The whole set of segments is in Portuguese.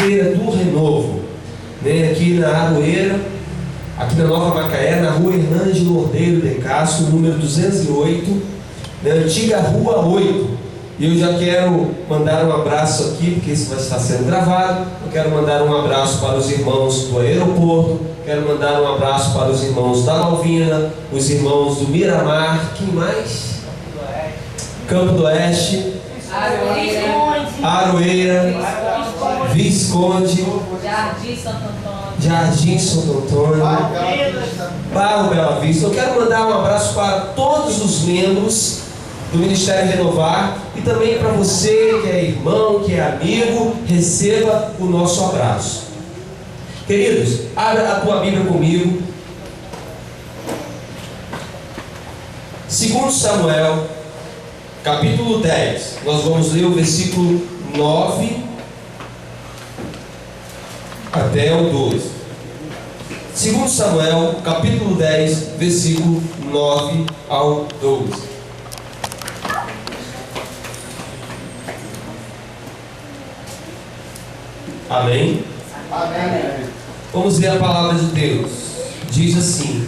Feira do Renovo, né? Aqui na Aroeira, aqui na Nova Macaé, na rua Hernandes de Lordeiro de Castro, número 208, na antiga Rua 8. E eu já quero mandar um abraço aqui, porque isso vai estar sendo gravado. Eu quero mandar um abraço para os irmãos do aeroporto, quero mandar um abraço para os irmãos da Malvina, os irmãos do Miramar, quem mais? Campo do Oeste, Aroeira, Visconde, Jardim Santo Antônio, Bairro Bela Vista. Eu quero mandar um abraço para todos os membros do Ministério Renovar e também para você que é irmão, que é amigo, receba o nosso abraço. Queridos, abra a tua Bíblia comigo. 2 Samuel, capítulo 10. Nós vamos ler o versículo 9 até o 12. 2 Samuel, capítulo 10, versículo 9 ao 12. Amém? Amém. Vamos ler a palavra de Deus. Diz assim: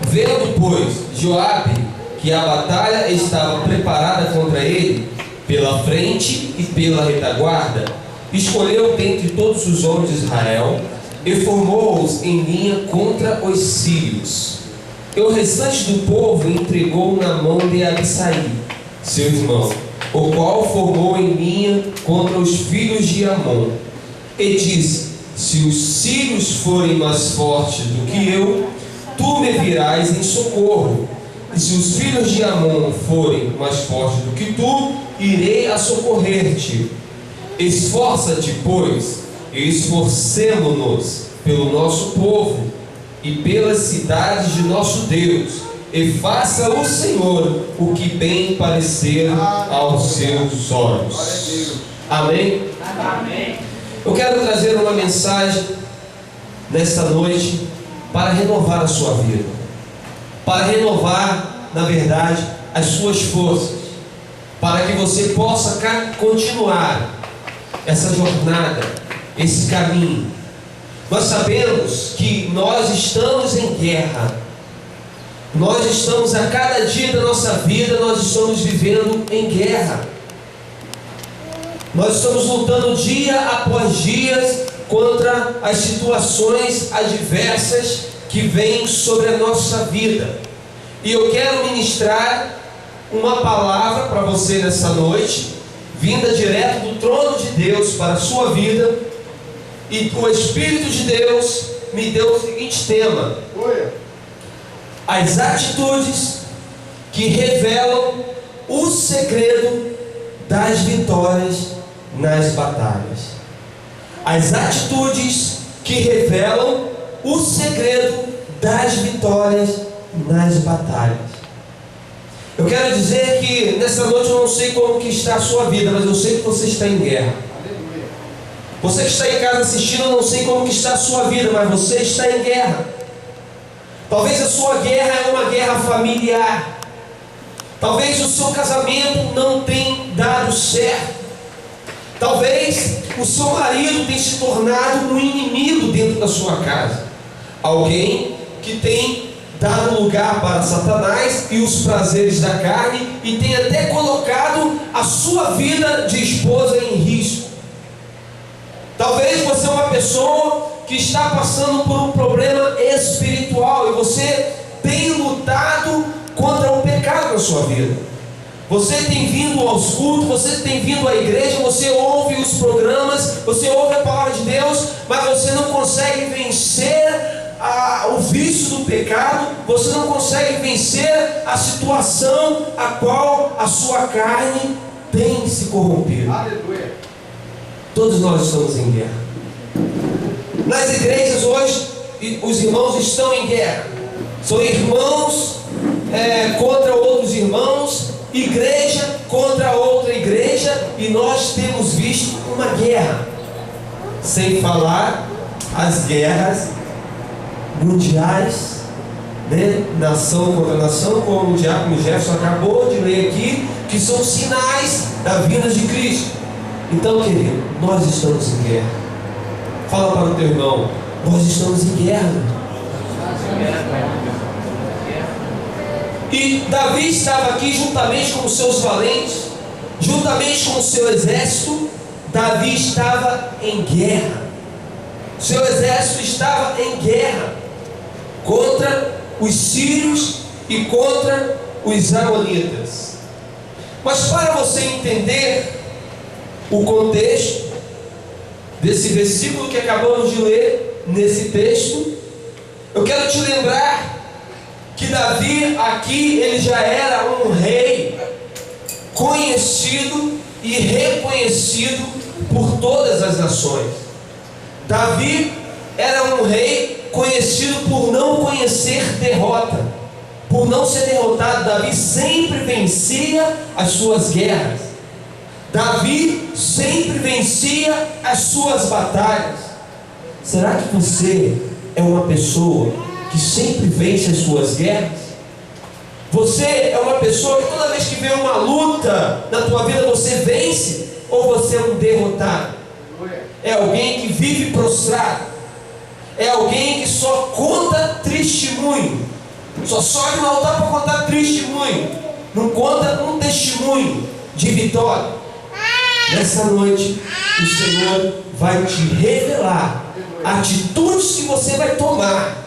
vendo, pois, Joabe que a batalha estava preparada contra ele, pela frente e pela retaguarda, escolheu dentre todos os homens de Israel e formou-os em linha contra os sírios. E o restante do povo entregou na mão de Abisai, seu irmão, o qual formou em linha contra os filhos de Amon. E disse: se os sírios forem mais fortes do que eu, tu me virás em socorro. E se os filhos de Amon forem mais fortes do que tu, irei a socorrer-te. Esforça-te, pois, e esforcemo-nos pelo nosso povo e pelas cidades de nosso Deus, e faça o Senhor o que bem parecer aos seus olhos. Amém? Amém. Eu quero trazer uma mensagem nesta noite para renovar a sua vida, para renovar, na verdade, as suas forças, para que você possa continuar essa jornada, esse caminho. Nós sabemos que nós estamos em guerra. Nós estamos a cada dia da nossa vida, nós estamos vivendo em guerra. Nós estamos lutando dia após dia contra as situações adversas que vêm sobre a nossa vida. E eu quero ministrar uma palavra para você nessa noite, vinda direto do trono de Deus para a sua vida. E o Espírito de Deus me deu o seguinte tema: as atitudes que revelam o segredo das vitórias nas batalhas. As atitudes que revelam o segredo das vitórias nas batalhas. Eu quero dizer que nessa noite eu não sei como que está a sua vida, mas eu sei que você está em guerra. Você que está em casa assistindo, eu não sei como que está a sua vida, mas você está em guerra. Talvez a sua guerra é uma guerra familiar. Talvez o seu casamento não tenha dado certo. Talvez o seu marido tenha se tornado um inimigo dentro da sua casa. Alguém que tem dado lugar para Satanás e os prazeres da carne e tem até colocado a sua vida de esposa em risco. Talvez você é uma pessoa que está passando por um problema espiritual e você tem lutado contra o pecado na sua vida. Você tem vindo aos cultos, você tem vindo à igreja, você ouve os programas, você ouve a palavra de Deus, mas você não consegue vencer o vício do pecado, você não consegue vencer a situação a qual a sua carne tem se corrompido. Aleluia. Todos nós estamos em guerra. Nas igrejas hoje, os irmãos estão em guerra. São irmãos contra outros irmãos, igreja contra outra igreja, e nós temos visto uma guerra. Sem falar as guerras mundiais, né? Nação contra nação, como o Diácono Jefferson acabou de ler aqui, que são sinais da vinda de Cristo. Então, querido, nós estamos em guerra. Fala para o teu irmão: nós estamos em guerra. E Davi estava aqui juntamente com os seus valentes, juntamente com o seu exército. Davi estava em guerra. Seu exército estava em guerra contra os sírios e contra os amonitas. Mas para você entender o contexto desse versículo que acabamos de ler, nesse texto, eu quero te lembrar que Davi aqui, ele já era um rei conhecido e reconhecido por todas as nações. Davi era um rei conhecido por não conhecer derrota, por não ser derrotado. Davi sempre vencia as suas guerras. Davi sempre vencia as suas batalhas. Será que você é uma pessoa que sempre vence as suas guerras? Você é uma pessoa que toda vez que vem uma luta na tua vida você vence? Ou você é um derrotado? É alguém que vive prostrado? É alguém que só conta testemunho? Só sobe no altar para contar testemunho, não conta um testemunho de vitória? Nessa noite o Senhor vai te revelar atitudes que você vai tomar,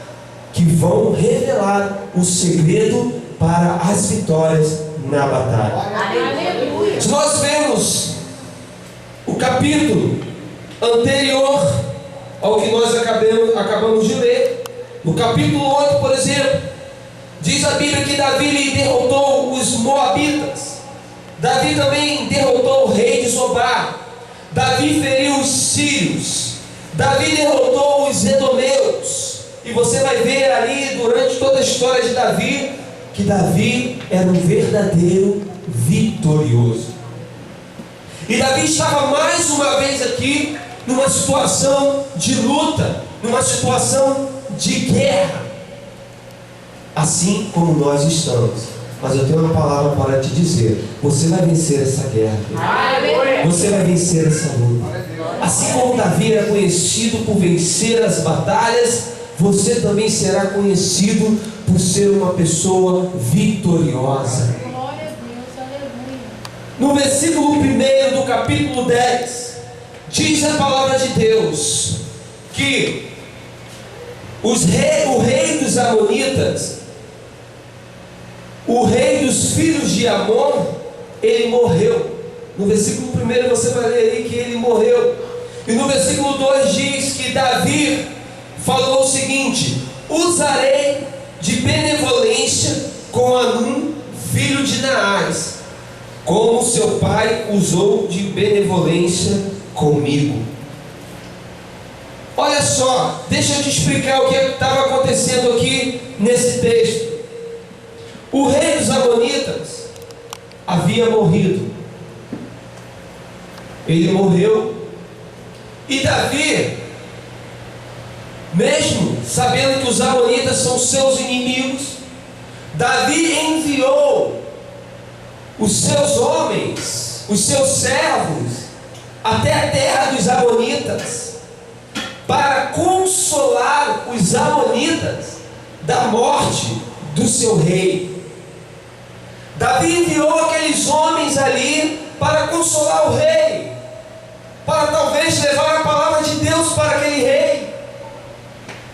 que vão revelar o segredo para as vitórias na batalha. Aleluia. Se nós vemos o capítulo anterior ao que nós acabamos de ler, no capítulo 8, por exemplo, diz a Bíblia que Davi derrotou os moabitas. Davi também derrotou o rei de Zobá. Davi feriu os sírios. Davi derrotou os edomeus. E você vai ver ali durante toda a história de Davi que Davi era um verdadeiro vitorioso. E Davi estava mais uma vez aqui numa situação de luta, numa situação de guerra, assim como nós estamos. Mas eu tenho uma palavra para te dizer: você vai vencer essa guerra, você vai vencer essa luta. Assim como Davi era conhecido por vencer as batalhas, você também será conhecido por ser uma pessoa vitoriosa. No versículo 1 do capítulo 10, diz a palavra de Deus que o rei dos amonitas, o rei dos filhos de Amon, ele morreu. No versículo 1 você vai ler aí que ele morreu. E no versículo 2 diz que Davi falou o seguinte: usarei de benevolência com Anum, filho de Naás, como seu pai usou de benevolência comigo. Olha só, deixa eu te explicar o que estava acontecendo aqui nesse texto. O rei dos amonitas havia morrido. Ele morreu. E Davi, mesmo sabendo que os amonitas são seus inimigos, Davi enviou os seus homens, os seus servos, até a terra dos amonitas, para consolar os amonitas da morte do seu rei. Davi enviou aqueles homens ali para consolar o rei, para talvez levar a palavra de Deus para aquele rei.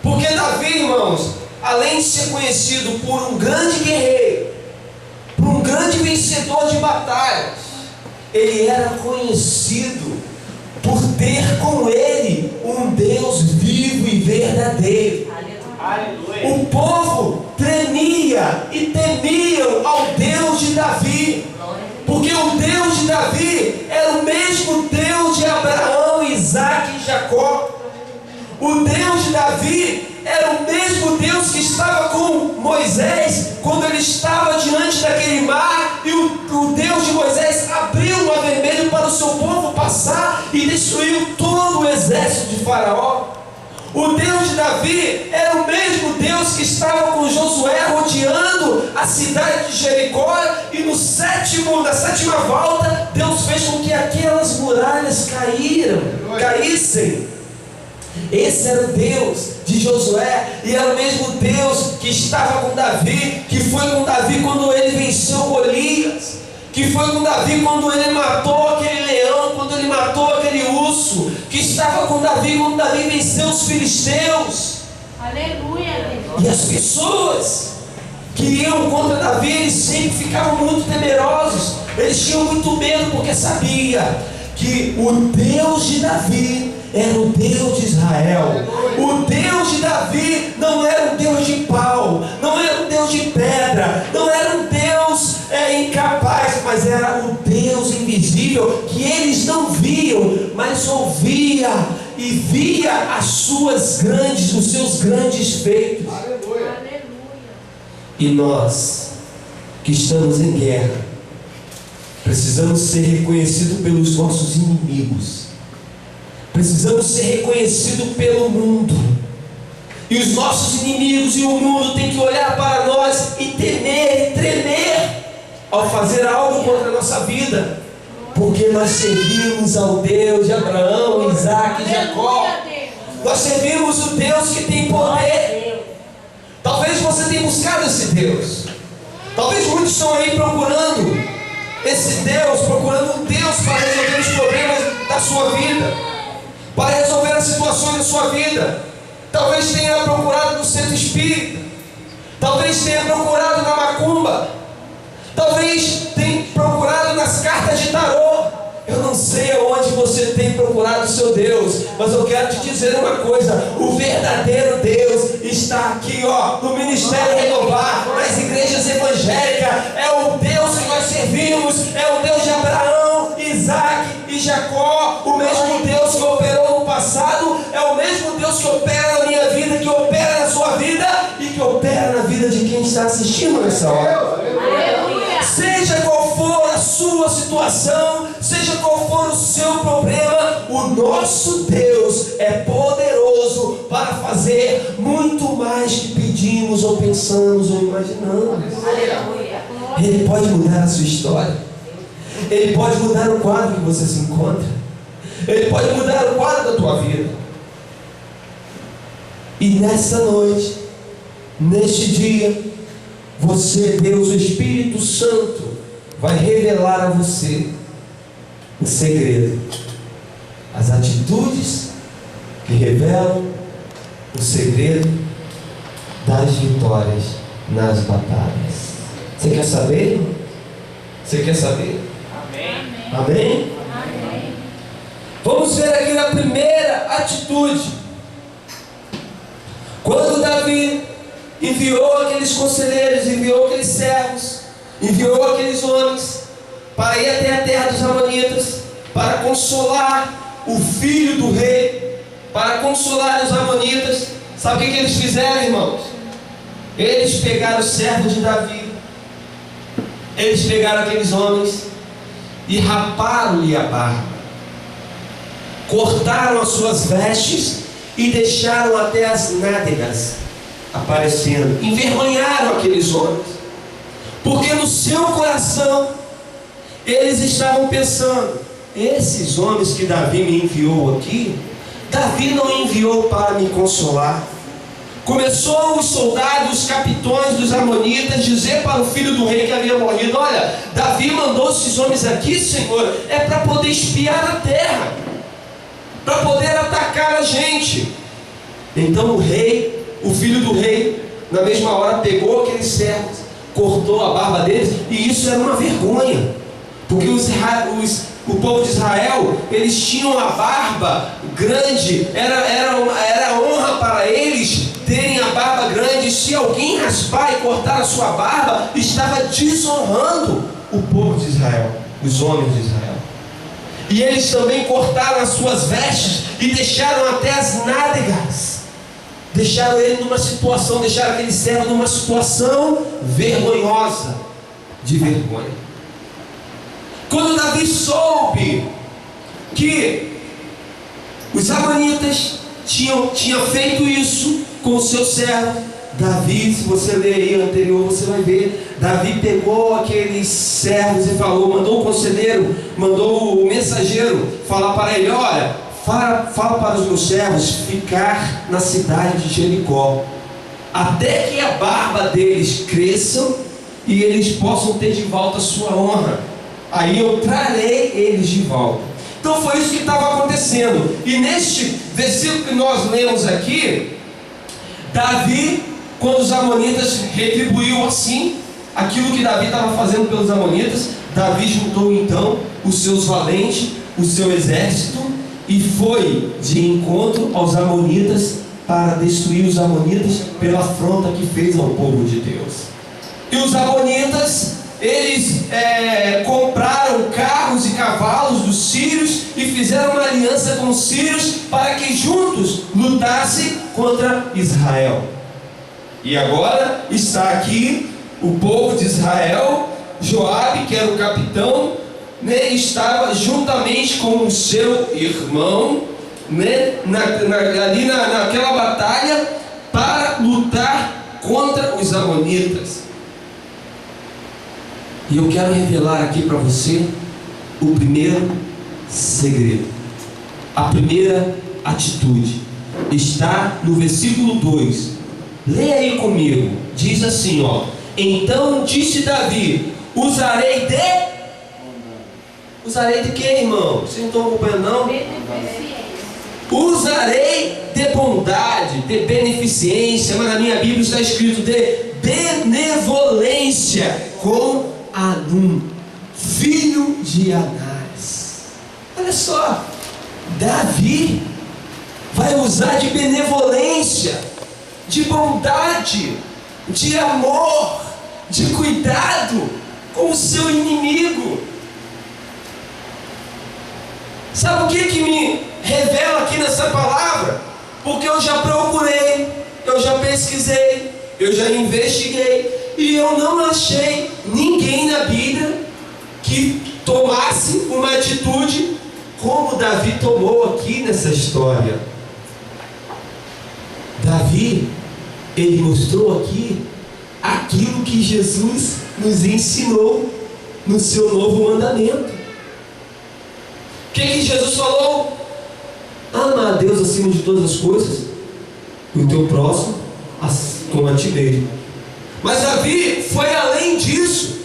Porque Davi, irmãos, além de ser conhecido por um grande guerreiro, por um grande vencedor de batalhas, ele era conhecido por ter com ele um Deus vivo e verdadeiro. Aleluia. O povo tremia e temiam ao Deus de Davi, porque o Deus de Davi era o mesmo Deus de Abraão, Isaac e Jacó. O Deus de Davi era o mesmo Deus que estava com Moisés quando ele estava diante daquele mar, e o Deus de Moisés abriu o mar vermelho para o seu povo passar e destruiu todo o exército de Faraó. O Deus de Davi era o mesmo Deus que estava com Josué rodeando a cidade de Jericó, e na sétima volta, Deus fez com que aquelas muralhas caíssem. Esse era o Deus de Josué, e era o mesmo Deus que estava com Davi, que foi com Davi quando ele venceu Golias, que foi com Davi quando ele matou aquele leão, quando ele matou aquele urso, que estava com Davi quando Davi venceu os filisteus. Aleluia. E as pessoas que iam contra Davi, eles sempre ficavam muito temerosos, eles tinham muito medo, porque sabia que o Deus de Davi era o Deus de Israel. O Deus de Davi não era um Deus de pau, não era um Deus de pedra, não era um Deus incapaz, mas era o Deus invisível, que eles não viam, mas ouvia e via os seus grandes feitos. Aleluia. E nós, que estamos em guerra, precisamos ser reconhecidos pelos nossos inimigos, precisamos ser reconhecidos pelo mundo, e os nossos inimigos e o mundo têm que olhar para nós e temer e tremer ao fazer algo contra a nossa vida, porque nós servimos ao Deus de Abraão, Isaac e Jacó. Nós servimos o Deus que tem poder. Talvez você tenha buscado esse Deus, talvez muitos estão aí procurando esse Deus, procurando um Deus para resolver os problemas da sua vida, para resolver as situações da sua vida. Talvez tenha procurado no centro espírita, talvez tenha procurado na macumba, talvez tenha procurado nas cartas de tarô. Eu não sei aonde você tem procurado o seu Deus, mas eu quero te dizer uma coisa: o verdadeiro Deus está aqui, no Ministério Renovar, nas igrejas evangélicas. É o Deus que nós servimos, é o Deus de Abraão, Isaac e Jacó. O mesmo Deus que operou no passado é o mesmo Deus que opera na minha vida, que opera na sua vida e que opera na vida de quem está assistindo nessa hora. Seja qual for a sua situação, seja qual for o seu problema, o nosso Deus é poderoso para fazer muito mais que pedimos ou pensamos ou imaginamos. Ele pode mudar a sua história, Ele pode mudar o quadro que você se encontra, Ele pode mudar o quadro da tua vida. E nessa noite, neste dia, você, Deus, o Espírito Santo, vai revelar a você o segredo, as atitudes que revelam o segredo das vitórias nas batalhas. Você quer saber? Você quer saber? Amém. Amém? Amém. Vamos ver aqui na primeira atitude. Quando Davi enviou aqueles conselheiros, enviou aqueles servos, enviou aqueles homens para ir até a terra dos amonitas, para consolar o filho do rei, para consolar os amonitas. Sabe o que eles fizeram, irmãos? Eles pegaram os servos de Davi, eles pegaram aqueles homens e raparam-lhe a barba, cortaram as suas vestes e deixaram até as nádegas aparecendo. Envergonharam aqueles homens, porque no seu coração eles estavam pensando: esses homens que Davi me enviou aqui, Davi não enviou para me consolar. Começou os soldados, os capitões dos amonitas dizer para o filho do rei que havia morrido: olha, Davi mandou esses homens aqui, Senhor, é para poder espiar a terra, para poder atacar a gente. Então o rei, o filho do rei, na mesma hora pegou aqueles servos, cortou a barba deles, e isso era uma vergonha, porque o povo de Israel, eles tinham a barba grande, era honra para eles terem a barba grande. Se alguém raspar e cortar a sua barba, estava desonrando o povo de Israel, os homens de Israel. E eles também cortaram as suas vestes e deixaram até as nádegas. Deixaram ele numa situação, deixaram aquele servo numa situação vergonhosa, de vergonha. Quando Davi soube que os amonitas tinha feito isso com o seu servo Davi. Se você ler aí o anterior, você vai ver. Davi pegou aqueles servos e falou, mandou o conselheiro, mandou o mensageiro falar para ele: olha, fala para os meus servos ficar na cidade de Jericó, até que a barba deles cresçam e eles possam ter de volta a sua honra. Aí eu trarei eles de volta. Então foi isso que estava acontecendo. E neste versículo que nós lemos aqui, Davi, quando os amonitas, retribuiu assim aquilo que Davi estava fazendo pelos amonitas. Davi juntou então os seus valentes, o seu exército, e foi de encontro aos amonitas para destruir os amonitas pela afronta que fez ao povo de Deus. E os amonitas, eles compraram carros e cavalos dos sírios e fizeram uma aliança com os sírios para que juntos lutassem contra Israel. E agora está aqui o povo de Israel. Joabe, que era o capitão, né, estava juntamente com o seu irmão, né, ali naquela batalha para lutar contra os amonitas. E eu quero revelar aqui para você o primeiro segredo, a primeira atitude. Está no versículo 2. Leia aí comigo. Diz assim, ó: então disse Davi: usarei de quê, irmão? Vocês não estão acompanhando, não? Usarei de bondade, de beneficência, mas na minha Bíblia está escrito de benevolência com Anum, filho de Anás. Olha só, Davi vai usar de benevolência, de bondade, de amor, de cuidado com o seu inimigo. Sabe o que me revela aqui nessa palavra? Porque eu já procurei, eu já pesquisei, eu já investiguei, e eu não achei ninguém na Bíblia que tomasse uma atitude como Davi tomou aqui nessa história. Davi, ele mostrou aqui aquilo que Jesus nos ensinou no seu novo mandamento. O que Jesus falou? Ama a Deus acima de todas as coisas, e o teu próximo como a ti mesmo. Mas Davi foi além disso,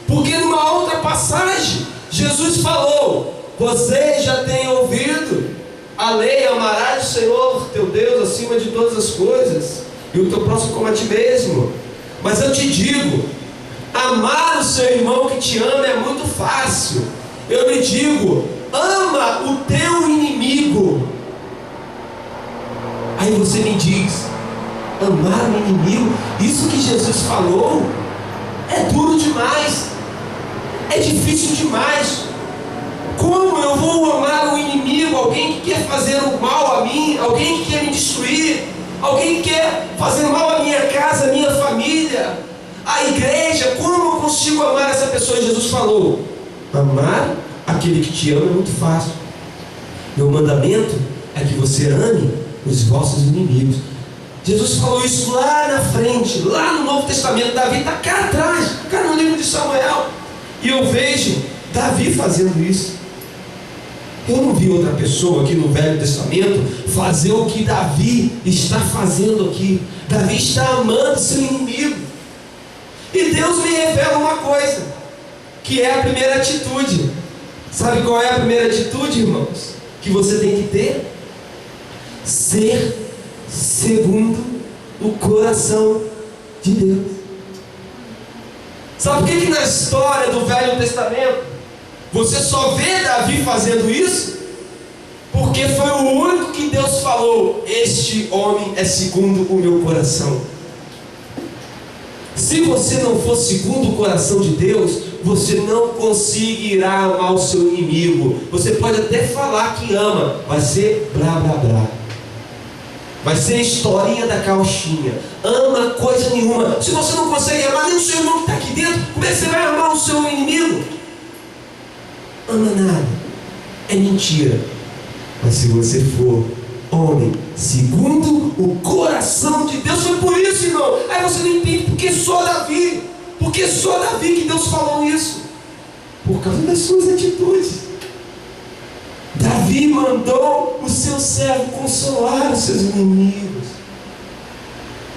porque numa outra passagem Jesus falou: você já tem ouvido a lei, amarás o Senhor teu Deus acima de todas as coisas, e o teu próximo como a ti mesmo. Mas eu te digo, amar o seu irmão que te ama é muito fácil. Eu lhe digo, ama o teu inimigo. Aí você me diz, amar o inimigo? Isso que Jesus falou é duro demais, é difícil demais. Como eu vou amar o inimigo? Alguém que quer fazer o mal a mim, alguém que quer me destruir, alguém que quer fazer mal à minha casa, à minha família, à igreja. Como eu consigo amar essa pessoa? E Jesus falou: amar aquele que te ama é muito fácil. Meu mandamento é que você ame os vossos inimigos. Jesus falou isso lá na frente, lá no Novo Testamento. Davi está cá atrás, cá no livro de Samuel, e eu vejo Davi fazendo isso. Eu não vi outra pessoa aqui no Velho Testamento fazer o que Davi está fazendo aqui. Davi está amando seu inimigo. E Deus me revela uma coisa, que é a primeira atitude. Sabe qual é a primeira atitude, irmãos, que você tem que ter? Ser segundo o coração de Deus. Sabe por que na história do Velho Testamento você só vê Davi fazendo isso? Porque foi o único que Deus falou: este homem é segundo o meu coração. Se você não for segundo o coração de Deus, você não conseguirá amar o seu inimigo. Você pode até falar que ama, vai ser blá blá blá, vai ser historinha da carochinha, ama coisa nenhuma. Se você não consegue amar nem o seu irmão que está aqui dentro, como é que você vai amar o seu inimigo? Ama nada, é mentira. Mas se você for homem segundo o coração de Deus. Foi por isso, irmão. Aí você não entende porque só Davi. Porque só Davi que Deus falou isso. Por causa das suas atitudes. Davi mandou o seu servo consolar os seus inimigos,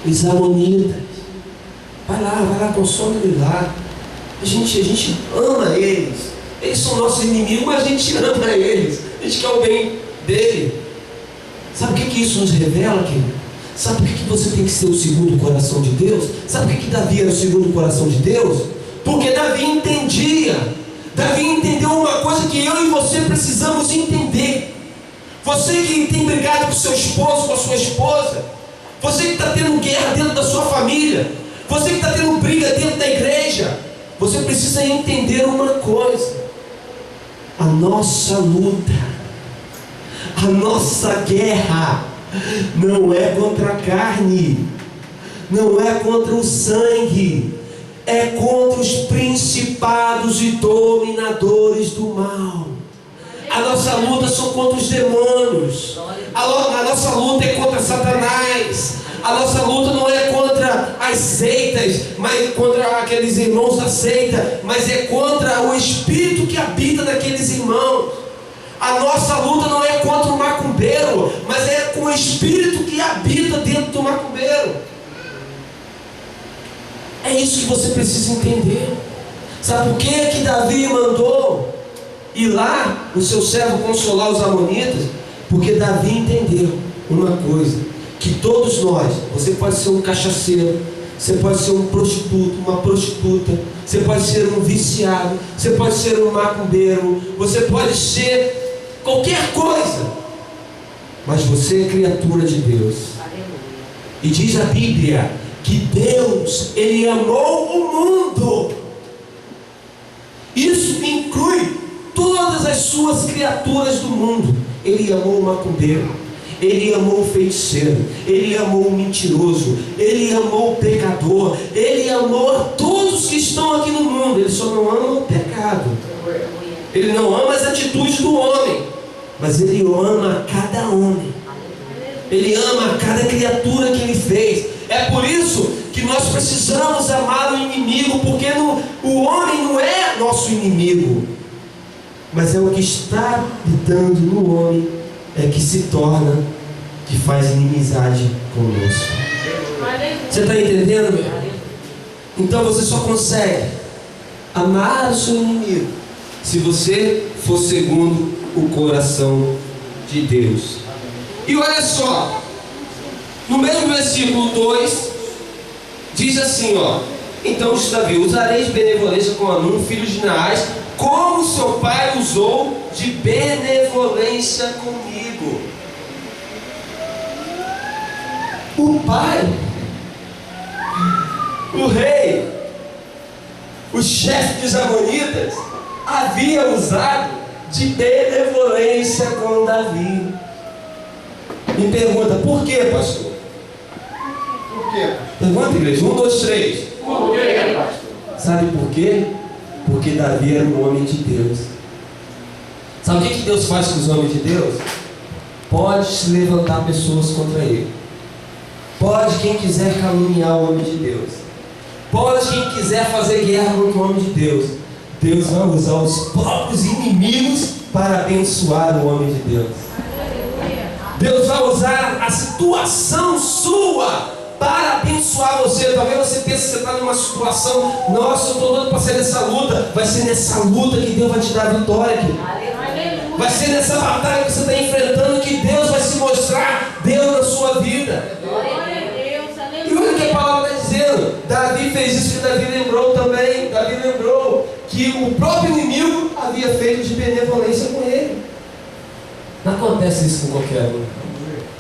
os amonitas. Vai lá, consola ele lá. A gente ama eles. Eles são nossos inimigos, mas a gente ama eles. A gente quer o bem dele. Sabe o que isso nos revela, querido? Sabe por que você tem que ser o segundo coração de Deus? Sabe por que Davi era o segundo coração de Deus? Porque Davi entendia. Davi entendeu uma coisa que eu e você precisamos entender. Você que tem brigado com seu esposo, com a sua esposa, você que está tendo guerra dentro da sua família, você que está tendo briga dentro da igreja, você precisa entender uma coisa: a nossa luta, a nossa guerra não é contra a carne, não é contra o sangue, é contra os principados e dominadores do mal. A nossa luta são contra os demônios. A nossa luta é contra Satanás. A nossa luta não é contra as seitas, mas contra aqueles irmãos da seita, mas é contra o espírito que habita naqueles irmãos. A nossa luta não é contra o macumbeiro, mas é com o espírito que habita dentro do macumbeiro. É isso que você precisa entender. Sabe por que Davi mandou ir lá o seu servo consolar os amonitas? Porque Davi entendeu uma coisa: que todos nós, você pode ser um cachaceiro, você pode ser um prostituto, uma prostituta, você pode ser um viciado, você pode ser um macumbeiro, você pode ser qualquer coisa, mas você é criatura de Deus. E diz a Bíblia que Deus, Ele amou o mundo. Isso inclui todas as suas criaturas do mundo. Ele amou o macumbeiro, Ele amou o feiticeiro, Ele amou o mentiroso, Ele amou o pecador, Ele amou todos que estão aqui no mundo. Ele só não ama o pecado, Ele não ama as atitudes do homem, mas Ele ama cada homem, Ele ama cada criatura que Ele fez. É por isso que nós precisamos amar o inimigo, porque o homem não é nosso inimigo, mas é o que está habitando no homem é que se torna, que faz inimizade conosco. Você está entendendo, meu? Então você só consegue amar o seu inimigo se você for segundo o coração de Deus. E olha só, no mesmo versículo 2 diz assim, ó: então disse Davi: usareis benevolência com Hanum, filho de Naás, como seu pai usou de benevolência comigo. O pai, o rei, o chefe dos amonitas, havia usado de benevolência com Davi. Me pergunta, por quê, pastor? Por quê? Pergunta, igreja. 1, 2, 3. Por quê, pastor? Sabe por quê? Porque Davi era um homem de Deus. Sabe o que Deus faz com os homens de Deus? Pode se levantar pessoas contra ele. Pode quem quiser caluniar o homem de Deus. Pode quem quiser fazer guerra contra o homem de Deus. Deus vai usar os próprios inimigos para abençoar o homem de Deus. Deus vai usar a situação sua para abençoar você. Talvez você pense que você está numa situação: nossa, eu estou doido para sair dessa luta. Vai ser nessa luta que Deus vai te dar a vitória aqui. Vai ser nessa batalha que você está enfrentando que Deus vai se mostrar Deus na sua vida. E olha o que a palavra está dizendo. Davi fez isso, que Davi lembrou também. Davi lembrou que o próprio inimigo havia feito de benevolência com ele. Não acontece isso com qualquer um.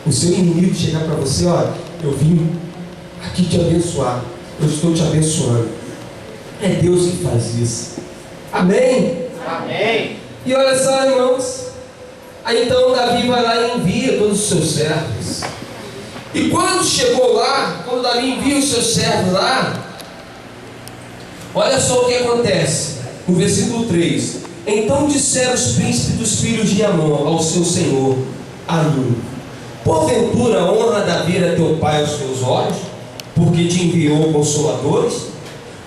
O seu inimigo chegar para você: olha, eu vim aqui te abençoar, eu estou te abençoando. É Deus que faz isso. Amém? Amém. E olha só, irmãos, aí então Davi vai lá e envia todos os seus servos. E quando chegou lá, quando Davi envia os seus servos lá, olha só o que acontece. No versículo 3: então disseram os príncipes dos filhos de Amon ao seu senhor Hanum: Porventura honra Davi a teu pai aos teus olhos, porque te enviou consoladores?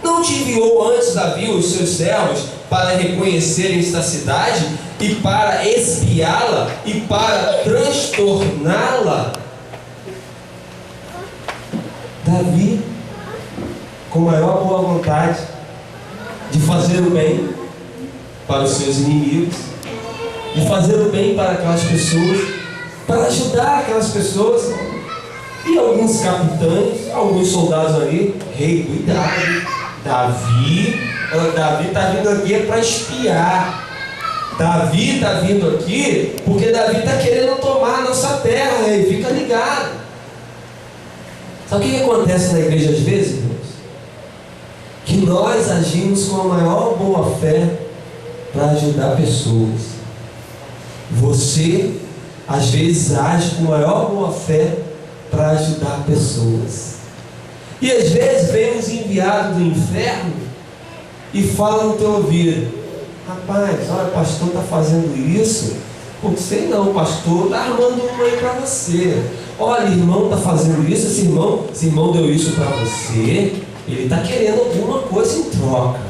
Não te enviou antes Davi os seus servos para reconhecerem esta cidade e para espiá-la e para transtorná-la? Davi, com maior boa vontade de fazer o bem para os seus inimigos, de fazer o bem para aquelas pessoas, para ajudar aquelas pessoas, e alguns capitães, alguns soldados ali, rei, cuidado, Davi está vindo aqui para espiar. Davi está vindo aqui porque Davi está querendo tomar a nossa terra, rei, fica ligado. Sabe o que acontece na igreja às vezes, irmãos? Que nós agimos com a maior boa fé para ajudar pessoas. Você às vezes age com a maior boa fé para ajudar pessoas. E às vezes vem os enviados do inferno e fala no teu ouvido: rapaz, olha, o pastor está fazendo isso. Pô, sei não, o pastor está armando uma aí para você. Olha, irmão está fazendo isso, esse irmão deu isso para você, ele está querendo alguma coisa em troca.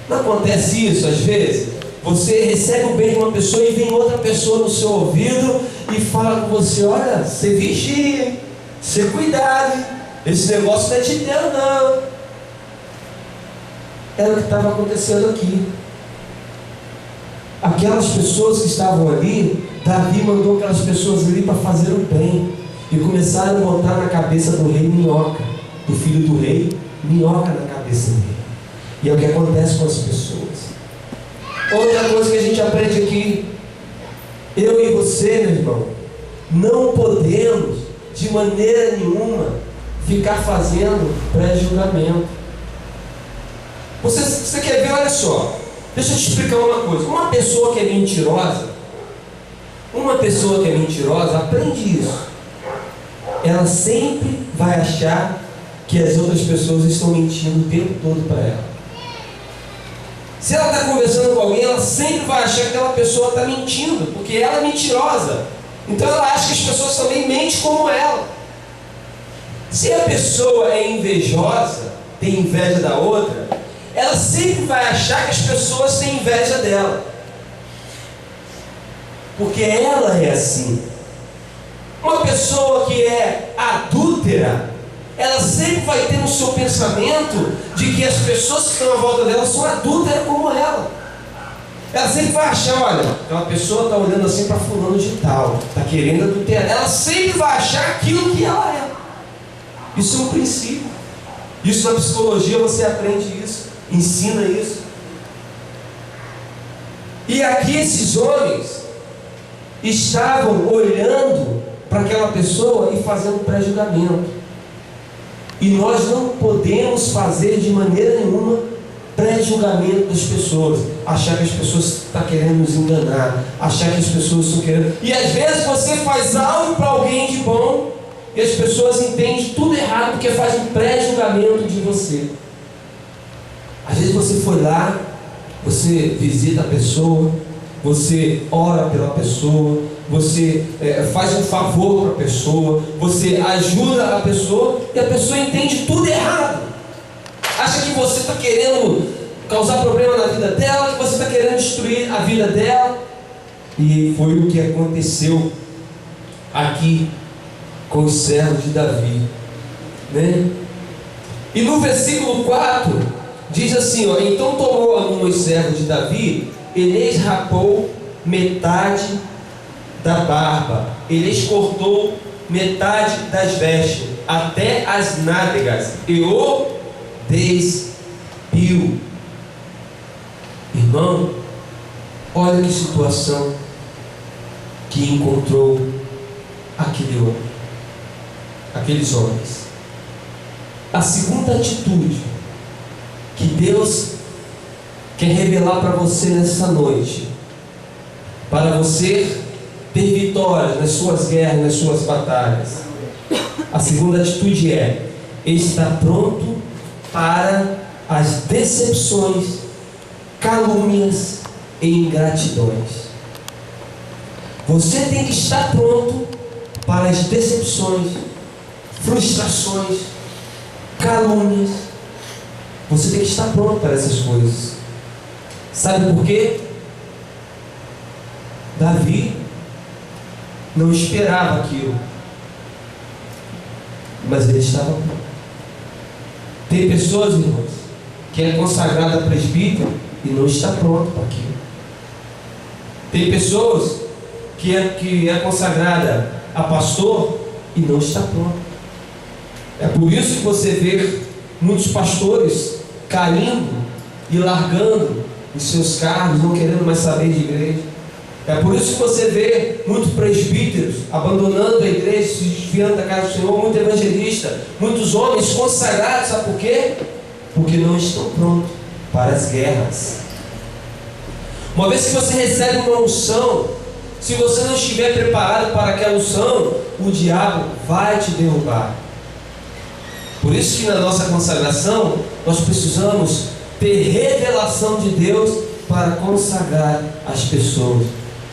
Não acontece isso às vezes? Você recebe o bem de uma pessoa e vem outra pessoa no seu ouvido e fala com você: olha, você vigia, hein? Você cuidado, hein? Esse negócio não é de Deus não. Era o que estava acontecendo aqui. Aquelas pessoas que estavam ali, Davi mandou aquelas pessoas ali para fazer o bem, e começaram a botar na cabeça do rei minhoca, do filho do rei, minhoca na cabeça dele. E é o que acontece com as pessoas. Outra coisa que a gente aprende aqui: eu e você, meu irmão, não podemos de maneira nenhuma ficar fazendo pré-julgamento. Você quer ver? Olha só, deixa eu te explicar uma coisa. Uma pessoa que é mentirosa, aprende isso. Ela sempre vai achar que as outras pessoas estão mentindo o tempo todo para ela. Se ela está conversando com alguém, ela sempre vai achar que aquela pessoa está mentindo, porque ela é mentirosa. Então ela acha que as pessoas também mentem como ela. Se a pessoa é invejosa, tem inveja da outra, ela sempre vai achar que as pessoas têm inveja dela, porque ela é assim. Uma pessoa que é adúltera, ela sempre vai ter no seu pensamento de que as pessoas que estão à volta dela são adúlteras como ela. Ela sempre vai achar: olha, aquela pessoa está olhando assim para fulano de tal, está querendo adulterar. Ela sempre vai achar aquilo que ela é. Isso é um princípio. Isso na psicologia você aprende isso, ensina isso. E aqui esses homens estavam olhando para aquela pessoa e fazendo pré-julgamento. E nós não podemos fazer de maneira nenhuma pré-julgamento das pessoas, achar que as pessoas estão querendo nos enganar, achar que as pessoas estão querendo. E às vezes você faz algo para alguém de bom e as pessoas entendem tudo errado porque faz um pré-julgamento de você. Às vezes você foi lá, você visita a pessoa, você ora pela pessoa, você faz um favor para a pessoa, você ajuda a pessoa e a pessoa entende tudo errado. Acha que você está querendo causar problema na vida dela, que você está querendo destruir a vida dela. E foi o que aconteceu aqui com os servos de Davi, né? E no versículo 4 diz assim, ó: então tomou um dos servos de Davi, ele lhes rapou metade da barba, ele lhes cortou metade das vestes, até as nádegas, e o despiu. Irmão, olha que situação que encontrou aquele homem, aqueles homens. A segunda atitude que Deus quer revelar para você nessa noite, para você ter vitórias nas suas guerras, nas suas batalhas, a segunda atitude é estar pronto para as decepções, calúnias e ingratidões. Você tem que estar pronto para as decepções, frustrações, calúnias. Você tem que estar pronto para essas coisas. Sabe por quê? Davi não esperava aquilo, mas ele estava pronto. Tem pessoas, irmãos, que é consagrada a presbítero e não está pronto para aquilo. Tem pessoas que é consagrada a pastor e não está pronto. É por isso que você vê muitos pastores caindo e largando os seus cargos, não querendo mais saber de igreja. É por isso que você vê muitos presbíteros abandonando a igreja, se desviando da casa do Senhor, muito evangelista, muitos homens consagrados. Sabe por quê? Porque não estão prontos para as guerras. Uma vez que você recebe uma unção, se você não estiver preparado para aquela unção, o diabo vai te derrubar. Por isso que na nossa consagração nós precisamos ter revelação de Deus para consagrar as pessoas.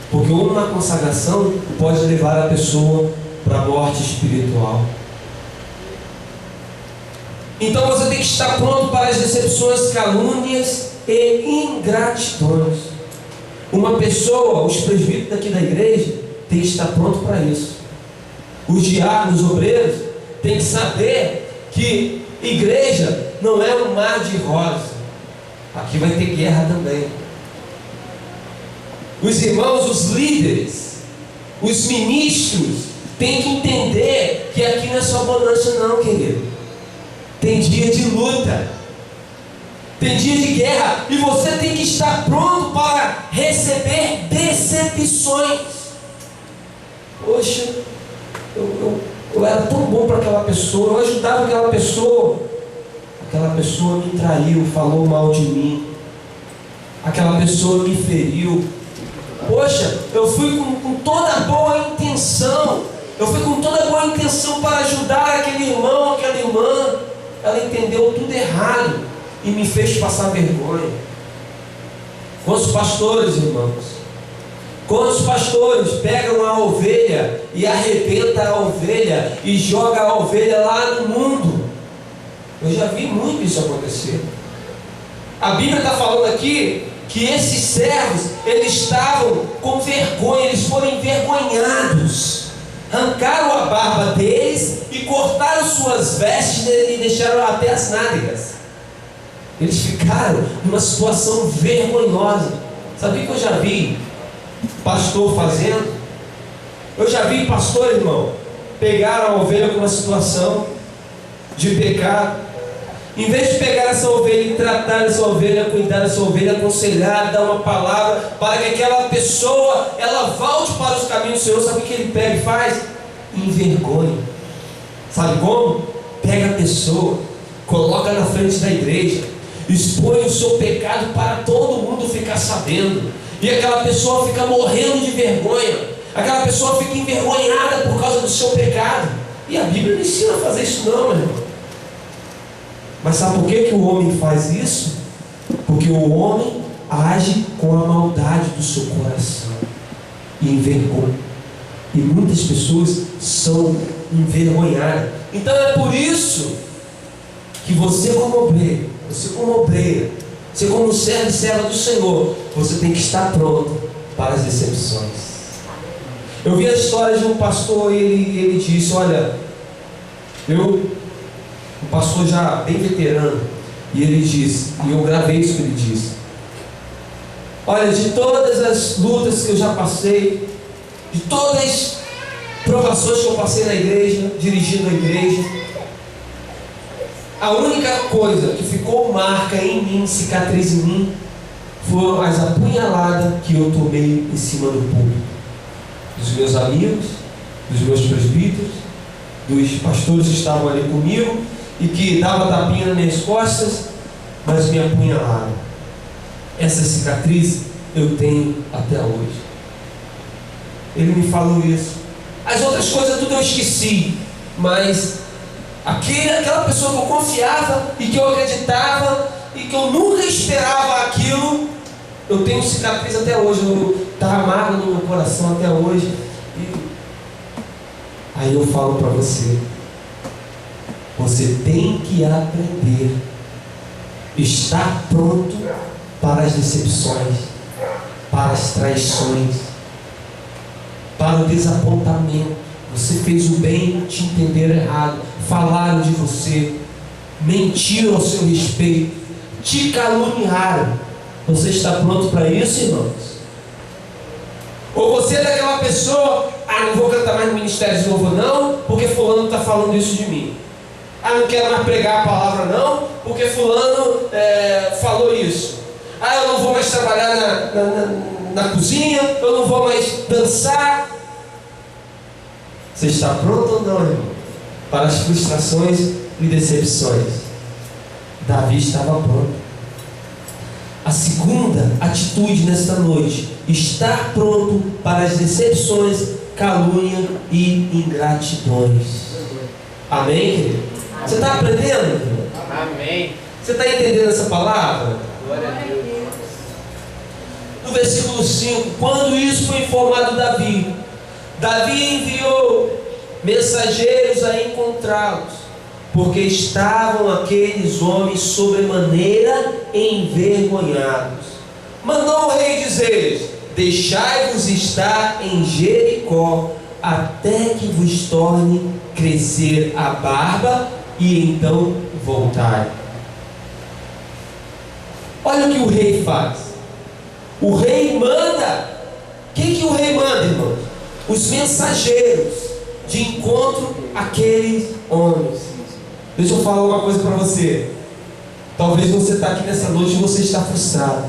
Porque uma consagração pode levar a pessoa para a morte espiritual. Então você tem que estar pronto para as decepções, calúnias e ingratidões. Uma pessoa, os presbíteros daqui da igreja, tem que estar pronto para isso. Os diáconos, os obreiros, tem que saber que igreja não é um mar de rosa. Aqui vai ter guerra também. Os irmãos, os líderes, os ministros têm que entender que aqui não é só bonança não, querido. Tem dia de luta, tem dia de guerra, e você tem que estar pronto para receber decepções. Poxa, eu era tão bom para aquela pessoa, eu ajudava aquela pessoa me traiu, falou mal de mim, aquela pessoa me feriu. Poxa, eu fui com toda boa intenção, para ajudar aquele irmão, aquela irmã. Ela entendeu tudo errado e me fez passar vergonha. Quantos pastores, irmãos, pegam a ovelha e arrebenta a ovelha e joga a ovelha lá no mundo? Eu já vi muito isso acontecer. A Bíblia está falando aqui que esses servos, eles estavam com vergonha, eles foram envergonhados, arrancaram a barba deles e cortaram suas vestes e deixaram até as nádegas. Eles ficaram numa situação vergonhosa. Sabe o que eu já vi pastor fazendo? Eu já vi pastor, irmão, pegar a ovelha com uma situação de pecado. Em vez de pegar essa ovelha e tratar essa ovelha, cuidar dessa ovelha, aconselhar, dar uma palavra para que aquela pessoa ela volte para os caminhos do Senhor, sabe o que ele pega e faz? Envergonha. Sabe como? Pega a pessoa, coloca na frente da igreja, expõe o seu pecado para todo mundo ficar sabendo, e aquela pessoa fica morrendo de vergonha, aquela pessoa fica envergonhada por causa do seu pecado. E a Bíblia não ensina a fazer isso não, meu irmão. Mas sabe por que o homem faz isso? Porque o homem age com a maldade do seu coração e envergonha. E muitas pessoas são envergonhadas. Então é por isso que você como obreiro, você como servo e serva do Senhor, você tem que estar pronto para as decepções. Eu vi a história de um pastor e ele disse, olha, um pastor já bem veterano, e ele disse, e eu gravei isso que ele disse: olha, de todas as lutas que eu já passei, de todas as provações que eu passei na igreja, dirigindo a igreja, a única coisa que ficou marca em mim, cicatriz em mim, foram as apunhaladas que eu tomei em cima do púlpito, dos meus amigos, dos meus presbíteros, dos pastores que estavam ali comigo e que davam tapinha nas minhas costas, mas me apunhalaram. Essa cicatriz eu tenho até hoje. Ele me falou isso. As outras coisas tudo eu esqueci, mas aquela pessoa que eu confiava e que eu acreditava e que eu nunca esperava aquilo, Eu tenho cicatriz até hoje, está amargo no meu coração até hoje. Aí eu falo para você, você tem que aprender, estar pronto para as decepções, para as traições, para o desapontamento. Você fez o bem, te entenderam errado, falaram de você, mentiram ao seu respeito, te caluniaram. Você está pronto para isso, irmãos? Ou você é daquela pessoa, não vou cantar mais no ministério de louvor não, porque fulano está falando isso de mim. Não quero mais pregar a palavra não, porque fulano falou isso. Eu não vou mais trabalhar na cozinha, eu não vou mais dançar. Você está pronto ou não, irmão? Para as frustrações e decepções. Davi estava pronto. A segunda atitude nesta noite: estar pronto para as decepções, calúnia e ingratidões. Amém, querido? Você está aprendendo, querido? Amém. Você está entendendo essa palavra? Glória a Deus. No versículo 5, quando isso foi informado Davi, Davi enviou mensageiros a encontrá-los, porque estavam aqueles homens sobremaneira envergonhados. Mandou o rei dizer-lhes: deixai-vos estar em Jericó, até que vos torne crescer a barba, e então voltai. Olha o que o rei faz. O rei manda. Quem que o rei manda, irmãos? Os mensageiros de encontro àqueles homens. Deixa eu falar uma coisa para você. Talvez você está aqui nessa noite e você está frustrado.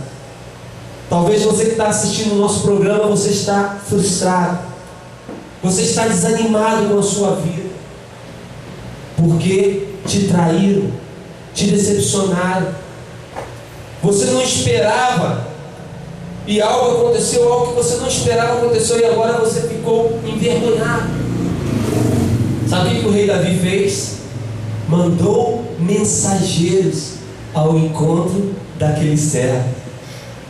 Talvez você que está assistindo o nosso programa, você está frustrado. Você está desanimado com a sua vida. Porque te traíram, te decepcionaram. Você não esperava. E algo aconteceu, algo que você não esperava aconteceu, e agora você ficou envergonhado. Sabe o que o rei Davi fez? Mandou mensageiros ao encontro daquele servo.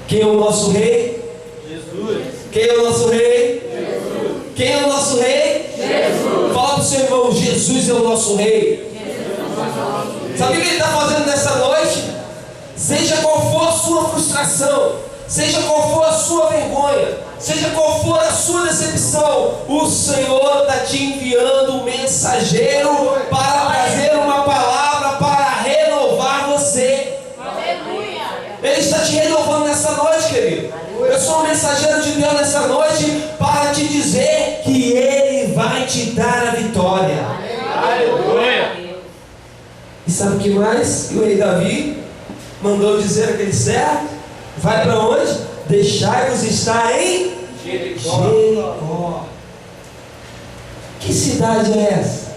Quem é o nosso rei? Jesus. Quem é o nosso rei? Jesus. Quem é o nosso rei? Jesus. Fala para o seu irmão: Jesus é o nosso rei. Sabe o que ele está fazendo nessa noite? Seja qual for a sua frustração, seja qual for a sua vergonha, seja qual for a sua decepção, o Senhor está te enviando um mensageiro para trazer uma palavra para renovar você. Aleluia. Ele está te renovando nessa noite, querido. Eu sou um mensageiro de Deus nessa noite para te dizer que Ele vai te dar a vitória. Aleluia. E sabe o que mais? E o rei Davi mandou dizer àquele servo: vai para onde? Deixai-vos estar em Jericó. Que cidade é essa?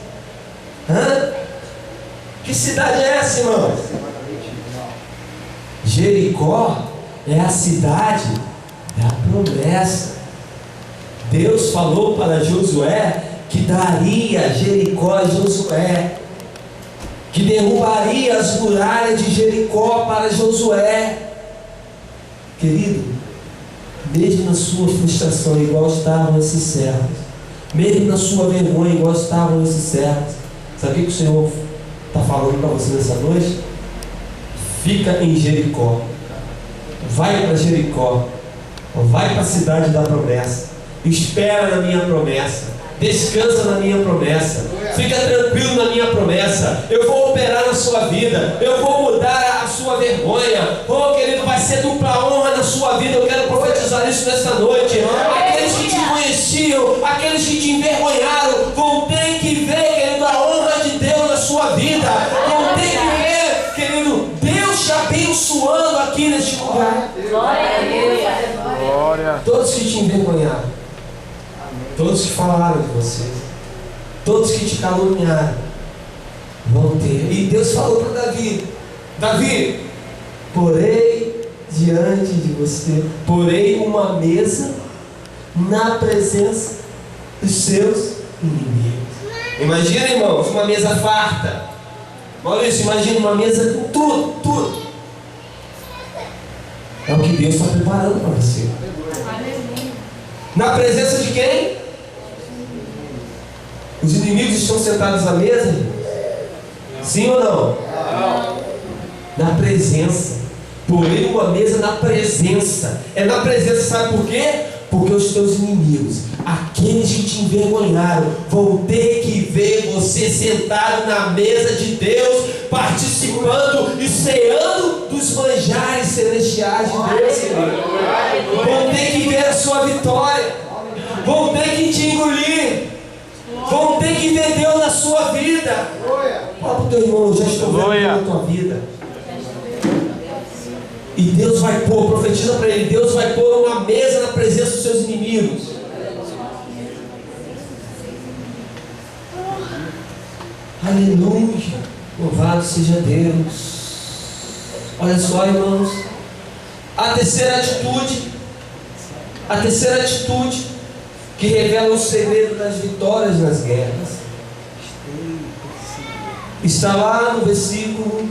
Que cidade é essa, irmãos? Jericó é a cidade da promessa. Deus falou para Josué que daria Jericó a Josué, que derrubaria as muralhas de Jericó para Josué. Querido, mesmo na sua frustração, igual estavam esses servos, mesmo na sua vergonha, igual estavam esses servos, sabe o que o Senhor está falando para você nessa noite? Fica em Jericó, vai para Jericó, vai para a cidade da promessa, espera na minha promessa, descansa na minha promessa, fica tranquilo na minha promessa. Eu vou operar na sua vida, eu vou mudar a sua vergonha. Querido, vai ser dupla honra na sua vida. Eu quero profetizar isso nessa noite. Aqueles que te conheciam, aqueles que te envergonharam, vão ter que ver, querido, a honra de Deus na sua vida. Vão ter que ver, querido, Deus te abençoando aqui neste lugar. Glória a Deus. Glória. Todos que te envergonharam, todos que falaram de você, todos que te caluniaram, vão ter. E Deus falou para Davi: Davi, porei diante de você, porei uma mesa na presença dos seus inimigos. Imagina, irmãos, uma mesa farta. Maurício, imagina uma mesa com tudo. É o que Deus está preparando para você. Na presença de quem? Os inimigos estão sentados à mesa? Sim ou não? Na presença. Porém, uma mesa na presença. É na presença, sabe por quê? Porque os teus inimigos, aqueles que te envergonharam, vão ter que ver você sentado na mesa de Deus, participando e ceando dos manjares celestiais de Deus, querido. Vão ter que ver a sua vitória, vão ter que te engolir, vão ter que ver Deus na sua vida. Fala para o teu irmão, eu já estou vendo Deus na tua vida. E Deus vai pôr, profetiza para ele, Deus vai pôr uma mesa na presença dos seus inimigos. Aleluia, louvado seja Deus. Olha só, irmãos, a terceira atitude que revela o segredo das vitórias nas guerras, está lá no versículo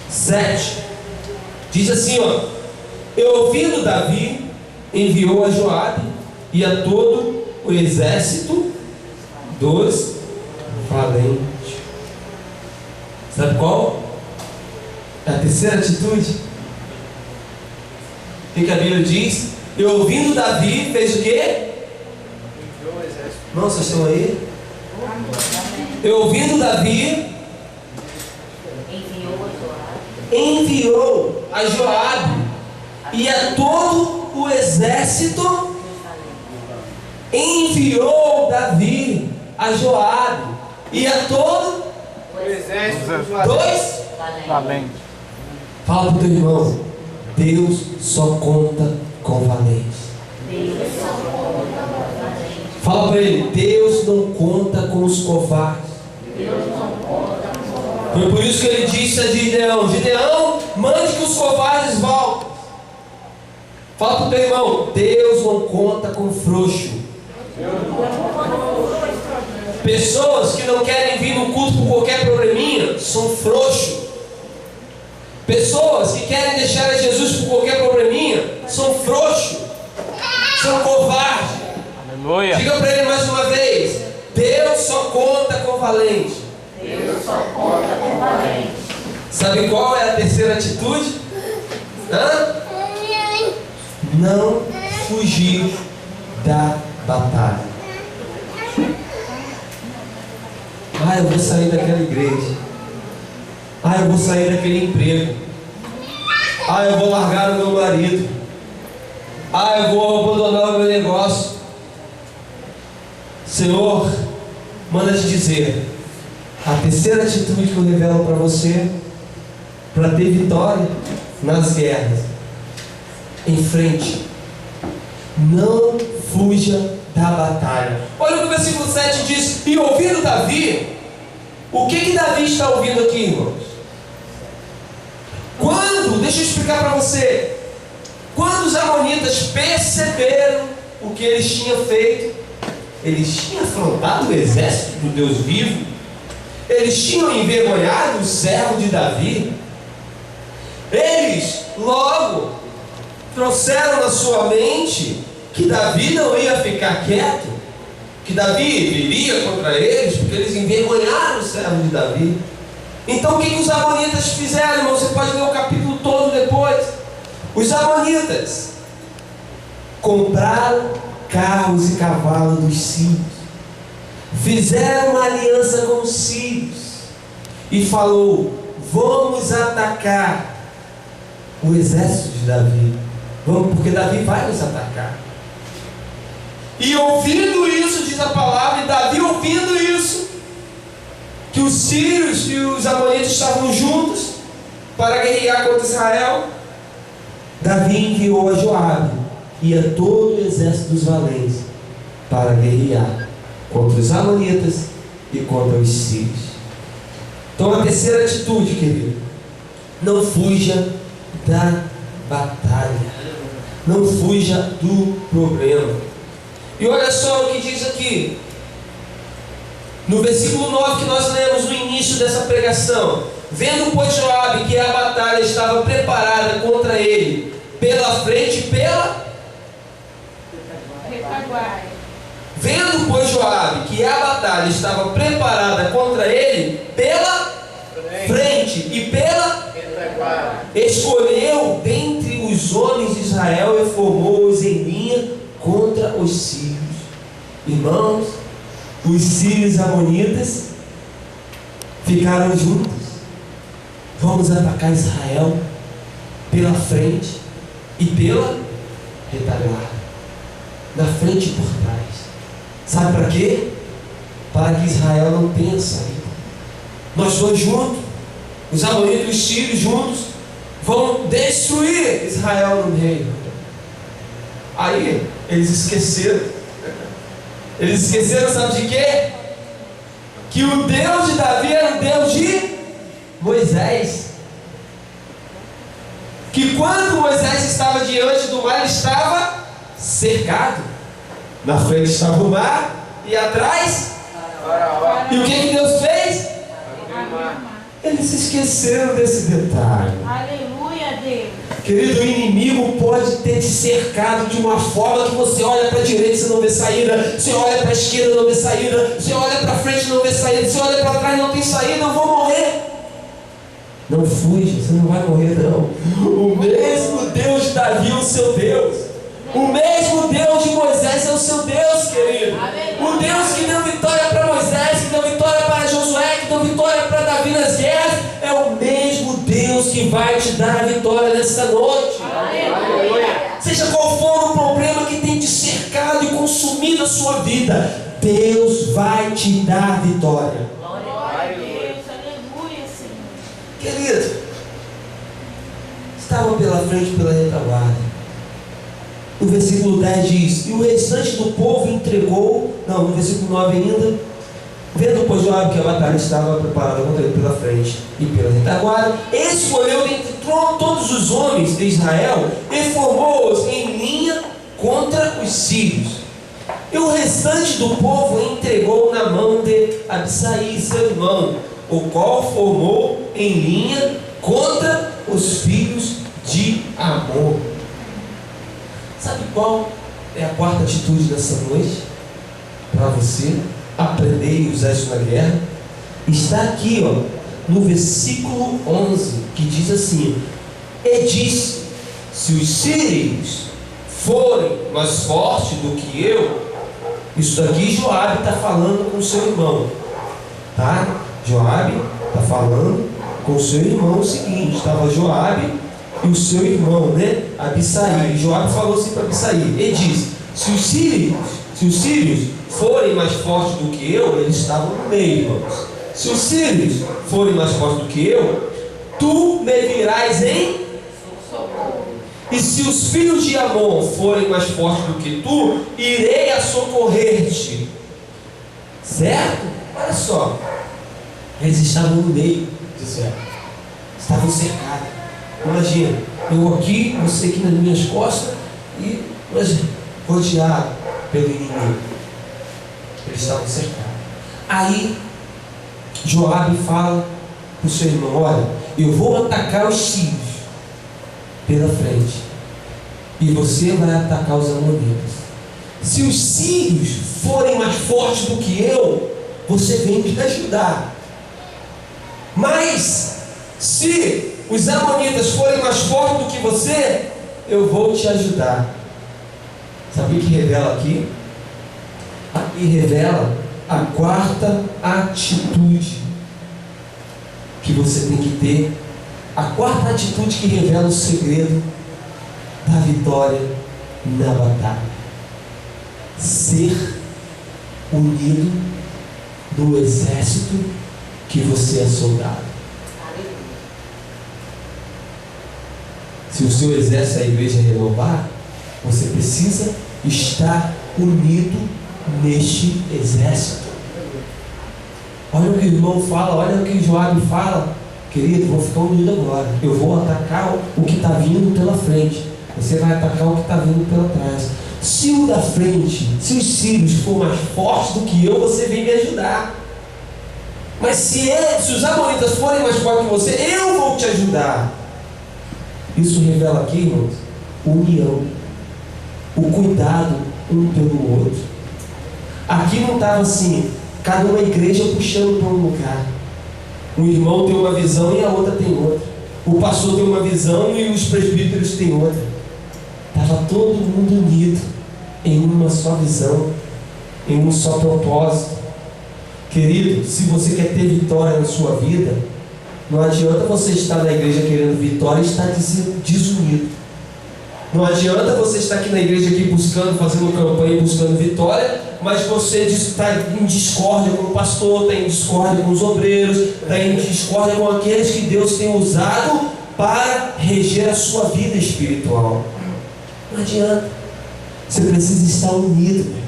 7. Diz assim, ó: e ouvindo Davi, enviou a Joabe e a todo o exército dos valentes. Sabe qual? A terceira atitude. O que a Bíblia diz? E ouvindo Davi, fez o quê? Não, vocês estão aí? E ouvindo Davi, enviou a Joabe e a todo o exército. Enviou Davi a Joabe e a todo O exército dois valentes. Fala para o teu irmão, Deus só conta com valentes. Fala para ele, Deus não conta com os covardes. Foi por isso que ele disse a Gideão: Gideão, mande que os covardes voltem. Fala para o teu irmão, Deus não conta com frouxo. Pessoas que não querem vir no culto por qualquer probleminha são frouxos. Pessoas que querem deixar a Jesus por qualquer probleminha são frouxos, são covardes. Aleluia. Diga para ele mais uma vez: Deus só conta com valente. Deus só conta com valente. Sabe qual é a terceira atitude? Não fugir da batalha. Eu vou sair daquela igreja. Eu vou sair daquele emprego. Eu vou largar o meu marido. Eu vou abandonar o meu negócio. Senhor, manda te dizer, a terceira atitude que eu revelo para você, para ter vitória nas guerras: enfrente, não fuja da batalha. Olha o que o versículo 7 diz: e ouvindo Davi, o que Davi está ouvindo aqui, irmãos? Deixa eu explicar para você, quando os amonitas perceberam o que eles tinham feito, eles tinham afrontado o exército do Deus vivo, eles tinham envergonhado o servo de Davi, eles logo trouxeram na sua mente que Davi não ia ficar quieto, que Davi viria contra eles, porque eles envergonharam o servo de Davi. Então o que os amonitas fizeram, irmão? Você pode ler o capítulo todo depois. Os amonitas compraram carros e cavalos dos sírios, fizeram uma aliança com os sírios e falou: vamos atacar o exército de Davi, vamos, porque Davi vai nos atacar. E ouvindo isso, diz a palavra, e Davi ouvindo isso, que os sírios e os amonitas estavam juntos para guerrear contra Israel, Davi enviou a Joabe e a todo o exército dos valentes para guerrear contra os amonitas e contra os sírios. Então a terceira atitude, querido: não fuja da batalha, não fuja do problema. E olha só o que diz aqui no versículo 9 que nós lemos no início dessa pregação: vendo, pois, Joabe que a batalha estava preparada contra ele, pela frente e pela Retaguarda. Vendo, pois, Joabe que a batalha estava preparada contra ele pela frente e pela escolheu dentre os homens de Israel e formou-os em linha contra os sírios. Irmãos, os sírios amonitas ficaram juntos. Vamos atacar Israel pela frente e pela retaguarda, na frente e por trás. Sabe para quê? Para que Israel não tenha saída. Nós dois juntos, os amonitas e os sírios juntos, vão destruir Israel no meio. Aí eles esqueceram. Eles esqueceram, sabe de quê? Que o Deus de Davi era o Deus de Moisés. Que quando Moisés estava diante do mar, ele estava cercado. Na frente estava o mar e atrás. E o que Deus fez? Eles se esqueceram desse detalhe. Aleluia, Deus. Querido, o inimigo pode ter te cercado de uma forma que você olha para a direita e você não vê saída, você olha para a esquerda e não vê saída, você olha para frente e não vê saída, você olha para trás e não tem saída. Eu vou morrer. Não fuja, você não vai morrer não. O mesmo Deus de Davi é o seu Deus. O mesmo Deus de Moisés é o seu Deus, querido. O Deus que deu vitória para Moisés, que deu vitória para Josué, que deu vitória para Davi nas guerras, é o mesmo Deus que vai te dar a vitória nessa noite. Aleluia. Seja qual for o problema que tem te cercado e consumido a sua vida, Deus vai te dar vitória. Glória a Deus. Aleluia, Senhor. Querido, estava pela frente e pela retaguarda. O versículo 10 diz: e o restante do povo entregou. Não, no versículo 9 ainda. Vendo, pois, Joabe que a batalha estava preparada contra ele pela frente e pela retaguarda, escolheu dentre todos os homens de Israel e formou-os em linha contra os sírios. E o restante do povo entregou na mão de Abisai, seu irmão, o qual formou em linha contra os filhos de Amon. Sabe qual é a quarta atitude dessa noite? Para você aprender e usar isso na guerra. Está aqui, ó, no versículo 11, que diz assim: e disse: se os sírios forem mais fortes do que eu. Isso daqui Joabe está falando com o seu irmão, tá? Joabe está falando com o seu irmão o seguinte: estava Joabe e o seu irmão, né? Abisai. Joabe falou assim para Abisai: e diz: se os sírios forem mais fortes do que eu, eles estavam no meio, irmãos. Se os sírios forem mais fortes do que eu, tu me virás em socorro. E se os filhos de Amon forem mais fortes do que tu, irei a socorrer-te. Certo? Olha só, eles estavam no meio do céu, estavam cercados. Imagina, eu aqui, você aqui nas minhas costas e rodeado pelo inimigo. Eles estavam cercados. Aí Joabe fala para o seu irmão: olha, eu vou atacar os sírios pela frente e você vai atacar os amonitas. Se os sírios forem mais fortes do que eu, você vem me ajudar. Mas se os amonitas forem mais fortes do que você, eu vou te ajudar. Sabe o que revela aqui? Aqui revela a quarta atitude que você tem que ter. A quarta atitude que revela o segredo da vitória na batalha: ser unido no exército que você é soldado. Se o seu exército é a igreja renovar, você precisa estar unido neste exército. Olha o que o irmão fala, olha o que Joabe fala. Querido, vou ficar unido agora. Eu vou atacar o que está vindo pela frente. Você vai atacar o que está vindo pela trás. Se o da frente, se os sírios for mais fortes do que eu, você vem me ajudar. Mas se os amonitas forem mais fortes que você, eu vou te ajudar. Isso revela aqui, irmãos, união, o cuidado um pelo outro. Aqui não estava assim, cada uma igreja puxando para um lugar. Um irmão tem uma visão e a outra tem outra. O pastor tem uma visão e os presbíteros têm outra. Estava todo mundo unido em uma só visão, em um só propósito. Querido, se você quer ter vitória na sua vida, não adianta você estar na igreja querendo vitória e estar desunido. Não adianta você estar aqui na igreja aqui buscando, fazendo campanha, buscando vitória, mas você está em discórdia com o pastor, está em discórdia com os obreiros, está em discórdia com aqueles que Deus tem usado para reger a sua vida espiritual. Não adianta. Você precisa estar unido, meu.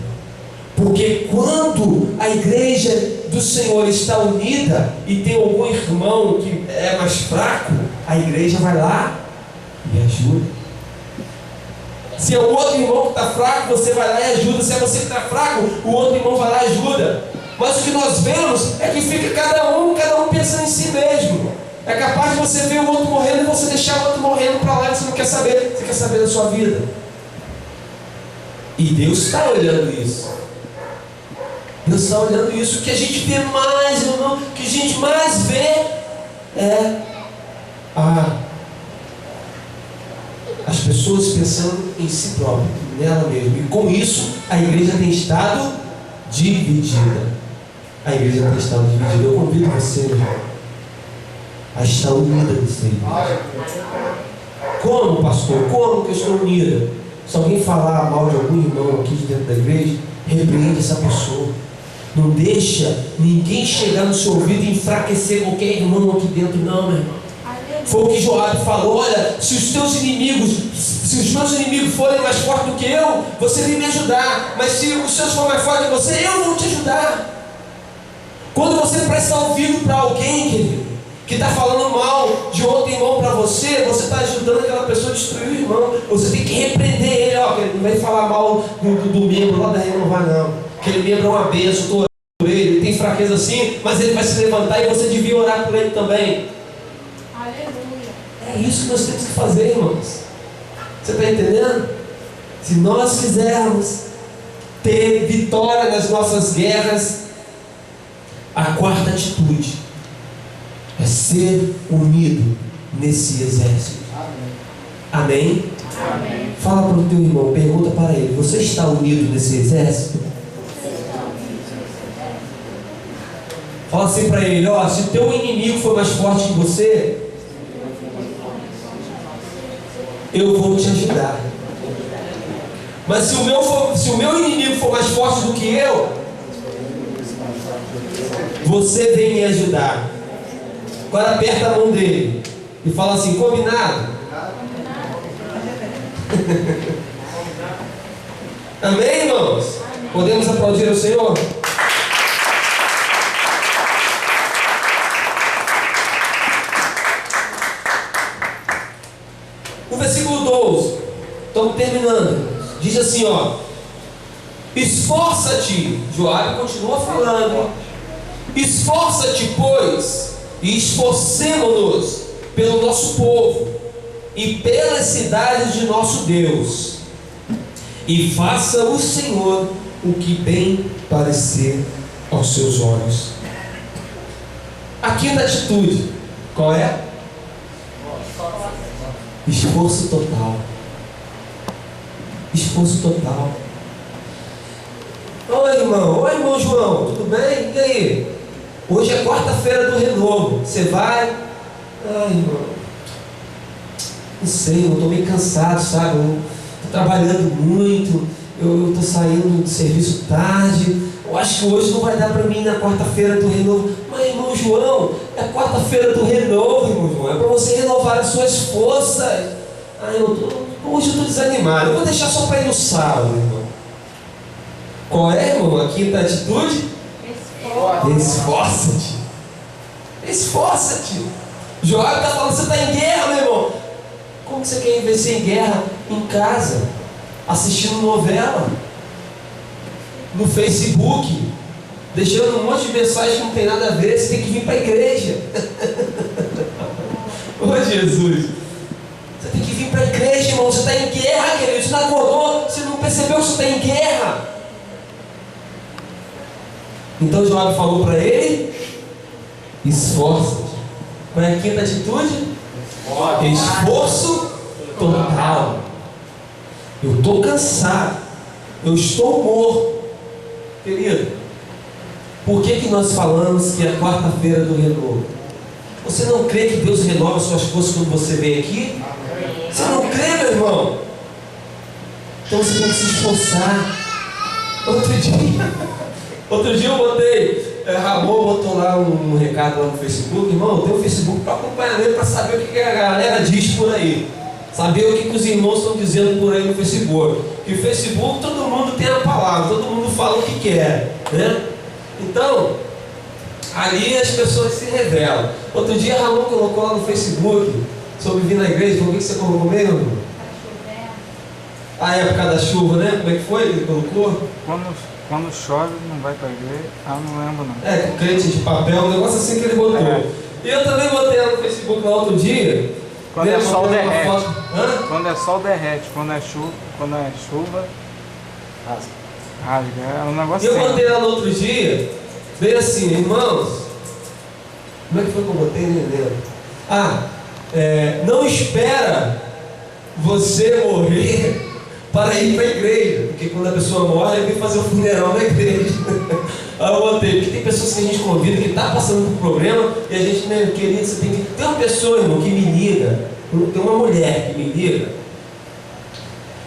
Porque quando a igreja do Senhor está unida e tem algum irmão que é mais fraco, a igreja vai lá e ajuda. Se é o outro irmão que está fraco, você vai lá e ajuda. Se é você que está fraco, o outro irmão vai lá e ajuda. Mas o que nós vemos é que fica cada um pensando em si mesmo. É capaz de você ver o outro morrendo e você deixar o outro morrendo para lá e você não quer saber. Você quer saber da sua vida. E Deus está olhando isso. Deus está olhando isso. O que a gente vê mais, irmão, o que a gente mais vê é as pessoas pensando em si próprias, nela mesma. E com isso, a igreja tem estado dividida. A igreja tem estado dividida. Eu convido você, meu irmão, a estar unida nessa igreja. Como, pastor? Como que eu estou unida? Se alguém falar mal de algum irmão aqui de dentro da igreja, repreende essa pessoa. Não deixa ninguém chegar no seu ouvido e enfraquecer qualquer irmão aqui dentro, não, meu irmão. Foi o que Joabe falou: olha, se os meus inimigos forem mais fortes do que eu, você vem me ajudar. Mas se os seus forem mais fortes que você, eu vou te ajudar. Quando você presta ouvido para alguém, querido, que está falando mal de outro irmão para você, você está ajudando aquela pessoa a destruir o irmão. Você tem que repreender ele, ó, querido, não vai falar mal do membro lá da rede, não vai não. Aquele membro é uma bênção, estou orando por ele tem fraqueza assim, mas ele vai se levantar e você devia orar por ele também. É isso que nós temos que fazer, irmãos. Você está entendendo? Se nós quisermos ter vitória nas nossas guerras, a quarta atitude é ser unido nesse exército. Amém? Amém? Fala para o teu irmão, pergunta para ele: você está unido nesse exército? Fala assim para ele: ó, se teu inimigo for mais forte que você, eu vou te ajudar. Mas se o meu inimigo for mais forte do que eu, você vem me ajudar. Agora aperta a mão dele e fala assim: combinado? Amém, irmãos? Podemos aplaudir o Senhor? O versículo 12, estamos terminando, diz assim, ó: esforça-te. Joabe continua falando: esforça-te, pois, e esforcemo-nos pelo nosso povo e pelas cidades de nosso Deus, e faça o Senhor o que bem parecer aos seus olhos. A quinta atitude, qual é? Esforço total. Esforço total. Oi, irmão João, tudo bem? E aí? Hoje é quarta-feira do renovo. Você vai? Ai, irmão, não sei, eu estou meio cansado, sabe? Eu estou trabalhando muito, eu estou saindo do serviço tarde. Eu acho que hoje não vai dar para mim na quarta-feira do renovo. Mas, irmão João, é quarta-feira do renovo, irmão João. É para você renovar as suas forças. Hoje eu estou desanimado. Eu vou deixar só para ir no sábado, irmão. Qual é, irmão, a quinta atitude? Esforça-te. Esforça-te. Joabe está falando: você está em guerra, meu irmão. Como que você quer vencer em guerra? Em casa, assistindo novela, no Facebook, deixando um monte de mensagem que não tem nada a ver. Você tem que vir para a igreja. Ô Jesus, você tem que vir para a igreja, irmão. Você está em guerra, querido. Você não acordou, você não percebeu que você está em guerra. Então Joabe falou para ele: esforça-te. Qual é a quinta atitude? Esforço total. Eu estou cansado. Eu estou morto. Querido, por que nós falamos que é quarta-feira do renovo? Você não crê que Deus renova suas forças quando você vem aqui? Você não crê, meu irmão? Então você tem que se esforçar. Outro dia eu botei, Ramon botou lá um recado lá no Facebook. Irmão, eu tenho um Facebook para acompanhamento, para saber o que a galera diz por aí. Saber o que os irmãos estão dizendo por aí no Facebook. Que o Facebook, todo mundo tem a palavra, todo mundo fala o que quer, né? Então, ali as pessoas se revelam. Outro dia Ramon colocou lá no Facebook sobre vir na igreja. O que você colocou mesmo? A época da chuva, né? Como é que foi que ele colocou? Quando chove, não vai para a igreja. Não lembro não. Crente de papel, um negócio assim que ele botou. E eu também botei lá no Facebook no outro dia. Quando é sol derrete. Quando é sol derrete. Quando é chuva, rasga. É um negócio. E eu botei lá no outro dia, veio assim: irmãos, como é que foi que eu botei? Nem lembro. Não espera você morrer para ir para a igreja, porque quando a pessoa morre, ele vem fazer o funeral na igreja. Aí eu botei, porque tem pessoas que a gente convida que está passando por problema, e a gente, né, querido, você tem que. Tem uma pessoa, irmão, que me liga, tem uma mulher que me liga,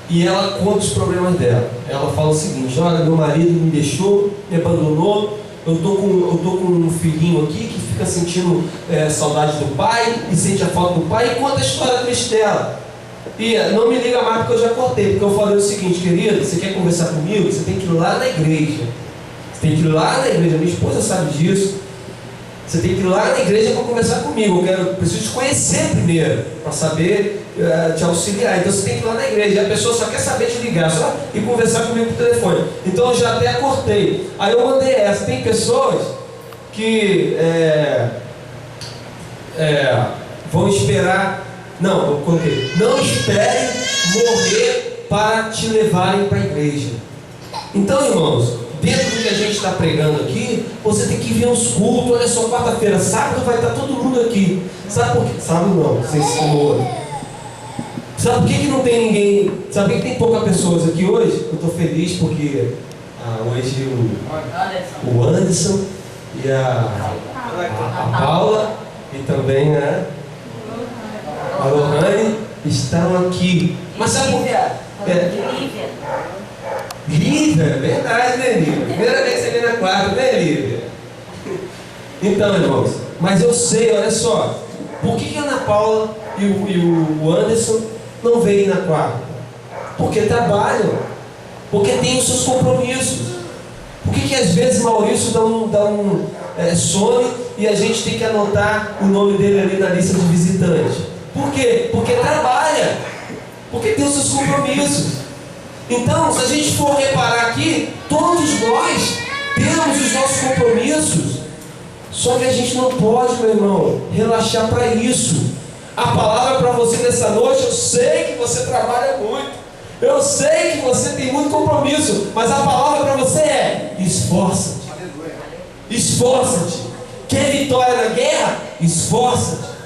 e ela conta os problemas dela. Ela fala o seguinte: olha, meu marido me deixou, me abandonou, eu tô com um filhinho aqui que fica sentindo saudade do pai, e sente a falta do pai, e conta a história triste dela. E não me liga mais porque eu já cortei, porque eu falei o seguinte: querido, você quer conversar comigo? Você tem que ir lá na igreja. Você tem que ir lá na igreja, minha esposa sabe disso. Você tem que ir lá na igreja para conversar comigo. Eu preciso te conhecer primeiro, para saber te auxiliar. Então você tem que ir lá na igreja. A pessoa só quer saber te ligar, só e conversar comigo por telefone. Então eu já até cortei. Aí eu mandei essa. Tem pessoas que vão esperar. Não, eu coloquei: não espere morrer para te levarem para a igreja. Então, irmãos, dentro do que a gente está pregando aqui, você tem que vir aos cultos. Olha só, quarta-feira, sábado vai estar todo mundo aqui. Sabe por quê? Sábado não, sem senhor. Sabe por que não tem ninguém? Sabe por que tem poucas pessoas aqui hoje? Eu estou feliz porque hoje o Anderson e a Paula e também a Lohane estão aqui. Mas sabe por quê? Lívia, verdade, né, Lívia? Primeira vez que você vem na quarta, né, Lívia? Então, irmãos, mas eu sei, olha só, por que a Ana Paula e o Anderson não vêm na quarta? Porque trabalham, porque tem os seus compromissos. Por que às vezes Maurício some e a gente tem que anotar o nome dele ali na lista de visitantes? Por quê? Porque trabalha, porque tem os seus compromissos. Então, se a gente for reparar aqui, todos nós temos os nossos compromissos. Só que a gente não pode, meu irmão, relaxar para isso. A palavra para você nessa noite: eu sei que você trabalha muito, eu sei que você tem muito compromisso, mas a palavra para você é: esforça-te. Esforça-te. Quer vitória na guerra? Esforça-te.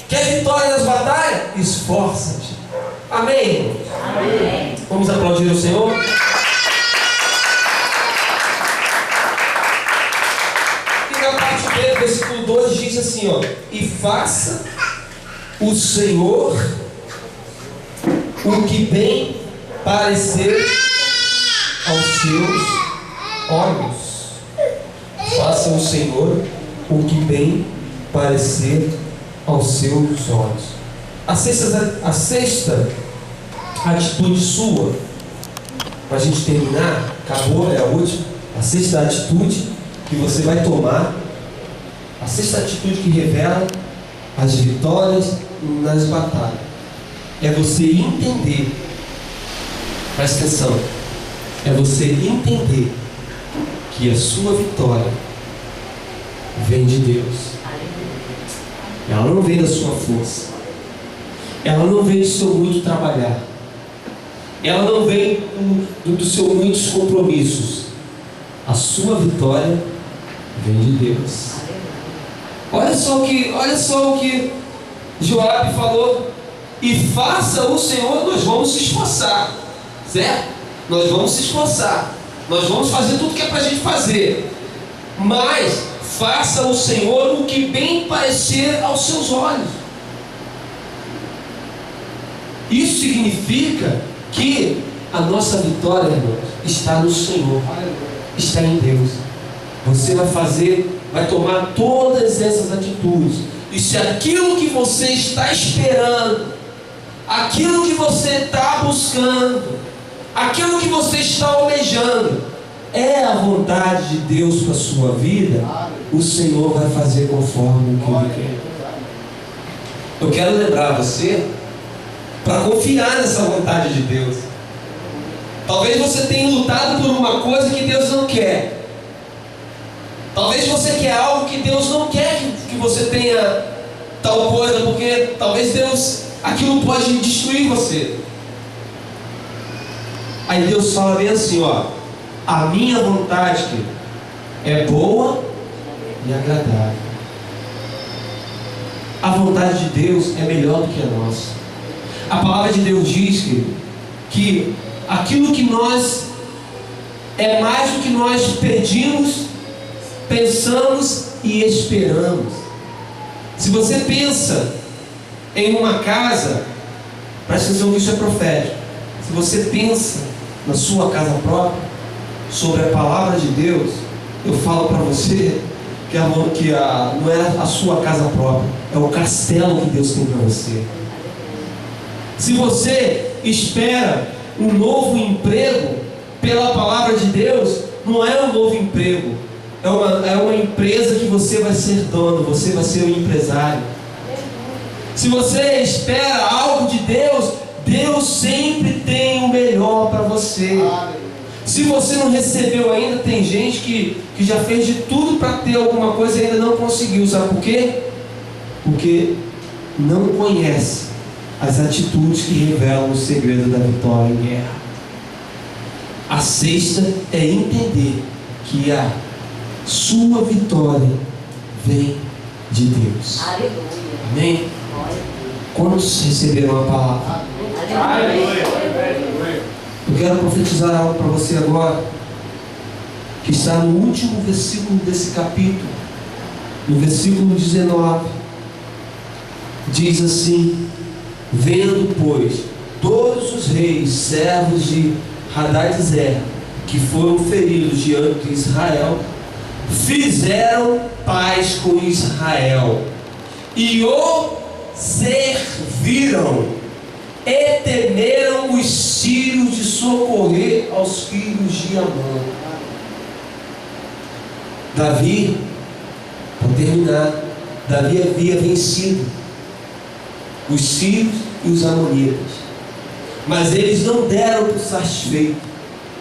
Quer vitória nas batalhas? Esforça-te. Amém? Amém. Vamos aplaudir o Senhor? E na parte B, versículo 2 diz assim, ó: e faça o Senhor o que bem parecer aos seus olhos. Faça o Senhor o que bem parecer aos seus olhos. A sexta atitude sua, para a gente terminar, acabou, é a última. A sexta atitude que você vai tomar, a sexta atitude que revela as vitórias nas batalhas, é você entender, presta atenção, é você entender que a sua vitória vem de Deus. Ela não vem da sua força. ela não vem do seu muito trabalhar, ela não vem do seu muitos compromissos. A sua vitória vem de Deus. Olha só o que Joabe falou: e faça o Senhor, nós vamos se esforçar, certo? Nós vamos se esforçar, nós vamos fazer tudo que é para a gente fazer, mas faça o Senhor o que bem parecer aos seus olhos. Isso significa que a nossa vitória, irmãos, está no Senhor, está em Deus. Você vai tomar todas essas atitudes, e se aquilo que você está esperando, aquilo que você está buscando, aquilo que você está almejando é a vontade de Deus para a sua vida, o Senhor vai fazer conforme o que Ele quer. Eu quero lembrar você para confiar nessa vontade de Deus. Talvez você tenha lutado por uma coisa que Deus não quer. Talvez você quer algo que Deus não quer que você tenha tal coisa, porque talvez Deus, aquilo pode destruir você. Aí Deus fala bem assim, ó: a minha vontade é boa e agradável. A vontade de Deus é melhor do que a nossa. A palavra de Deus diz que aquilo que nós é mais do que nós pedimos, pensamos e esperamos. Se você pensa em uma casa, presta atenção que isso é profético. Se você pensa na sua casa própria, sobre a palavra de Deus, eu falo para você que não é a sua casa própria, é o castelo que Deus tem para você. Se você espera um novo emprego pela palavra de Deus, não é um novo emprego, é uma empresa que você vai ser dono, você vai ser o empresário. Se você espera algo de Deus, Deus sempre tem o melhor para você. Se você não recebeu ainda, tem gente que já fez de tudo para ter alguma coisa e ainda não conseguiu. Sabe por quê? Porque não conhece as atitudes que revelam o segredo da vitória em guerra. A sexta é entender que a sua vitória vem de Deus. Aleluia. Amém? Quantos receberam a palavra? Aleluia. Eu quero profetizar algo para você agora, que está no último versículo desse capítulo, no versículo 19. Diz assim: vendo, pois, todos os reis, servos de Hadadezer, que foram feridos diante de Israel, fizeram paz com Israel e o serviram, e temeram os sírios de socorrer aos filhos de Amon. Davi, para terminar, Davi havia vencido os sírios e os amonitas, mas eles não deram por satisfeito.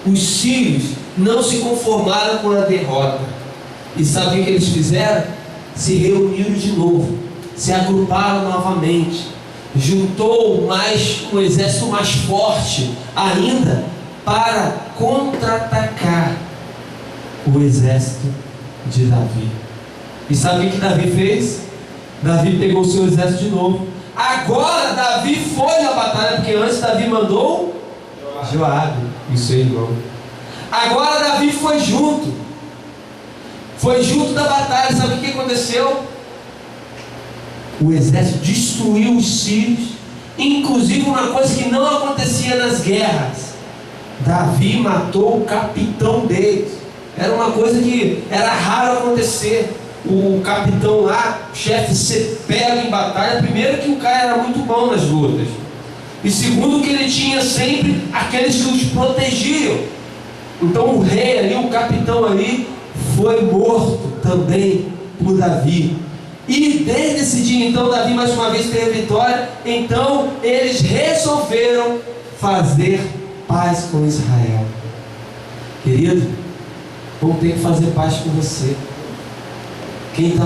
Os sírios não se conformaram com a derrota, e sabe o que eles fizeram? Se reuniram de novo, se agruparam novamente, juntou um exército mais forte ainda para contra-atacar o exército de Davi. E sabe o que Davi fez? Davi pegou o seu exército de novo. Agora Davi foi na batalha, porque antes Davi mandou Joabe e seu irmão. Agora Davi foi junto da batalha. Sabe o que aconteceu? O exército destruiu os sírios, inclusive uma coisa que não acontecia nas guerras: Davi matou o capitão deles. Era uma coisa que era raro acontecer. O capitão lá, o chefe, ser pego em batalha. Primeiro que o cara era muito bom nas lutas, e segundo que ele tinha sempre aqueles que os protegiam. Então o rei ali, o capitão ali, foi morto também por Davi. E desde esse dia então, Davi mais uma vez teve a vitória. Então eles resolveram fazer paz com Israel. Querido, vamos ter que fazer paz com você. Quem está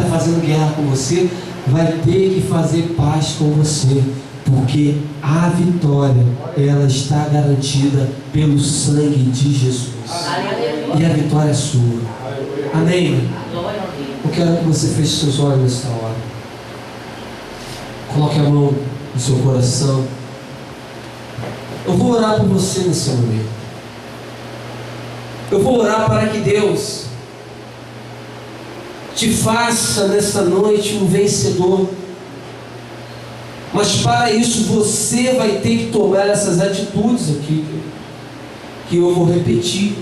fazendo guerra com você vai ter que fazer paz com você, porque a vitória, ela está garantida pelo sangue de Jesus. E a vitória é sua. Amém? Eu quero que você feche seus olhos nesta hora. Coloque a mão no seu coração. Eu vou orar por você nesse momento. Eu vou orar para que Deus te faça nesta noite um vencedor. Mas para isso você vai ter que tomar essas atitudes aqui, que eu vou repetir.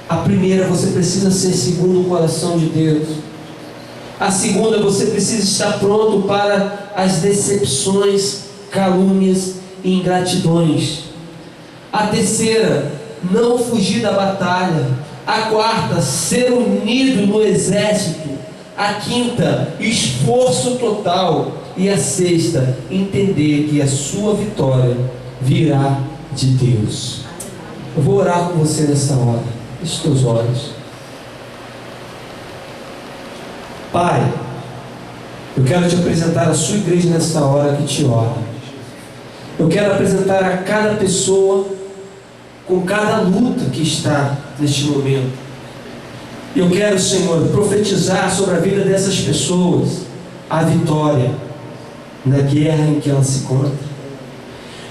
A primeira, você precisa ser segundo o coração de Deus. A segunda, você precisa estar pronto para as decepções, calúnias e ingratidões. A terceira, não fugir da batalha. A quarta, ser unido no exército. A quinta, esforço total. E a sexta, entender que a sua vitória virá de Deus. Eu vou orar com você nesta hora. Feche os teus olhos. Pai, eu quero te apresentar a sua igreja nesta hora que te ora. Eu quero apresentar a cada pessoa com cada luta que está neste momento. Eu quero, Senhor, profetizar sobre a vida dessas pessoas a vitória na guerra em que ela se encontra.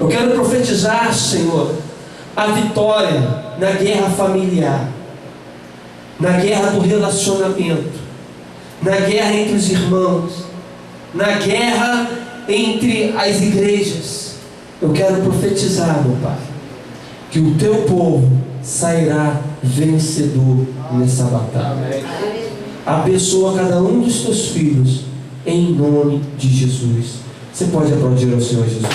Eu quero profetizar, Senhor, a vitória na guerra familiar, na guerra do relacionamento, na guerra entre os irmãos, na guerra entre as igrejas. Eu quero profetizar, meu Pai, que o teu povo sairá vencedor nessa batalha. Abençoa cada um dos teus filhos em nome de Jesus. Você pode aplaudir ao Senhor Jesus?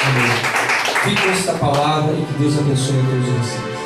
Amém. Fique com esta palavra e que Deus abençoe a todos vocês.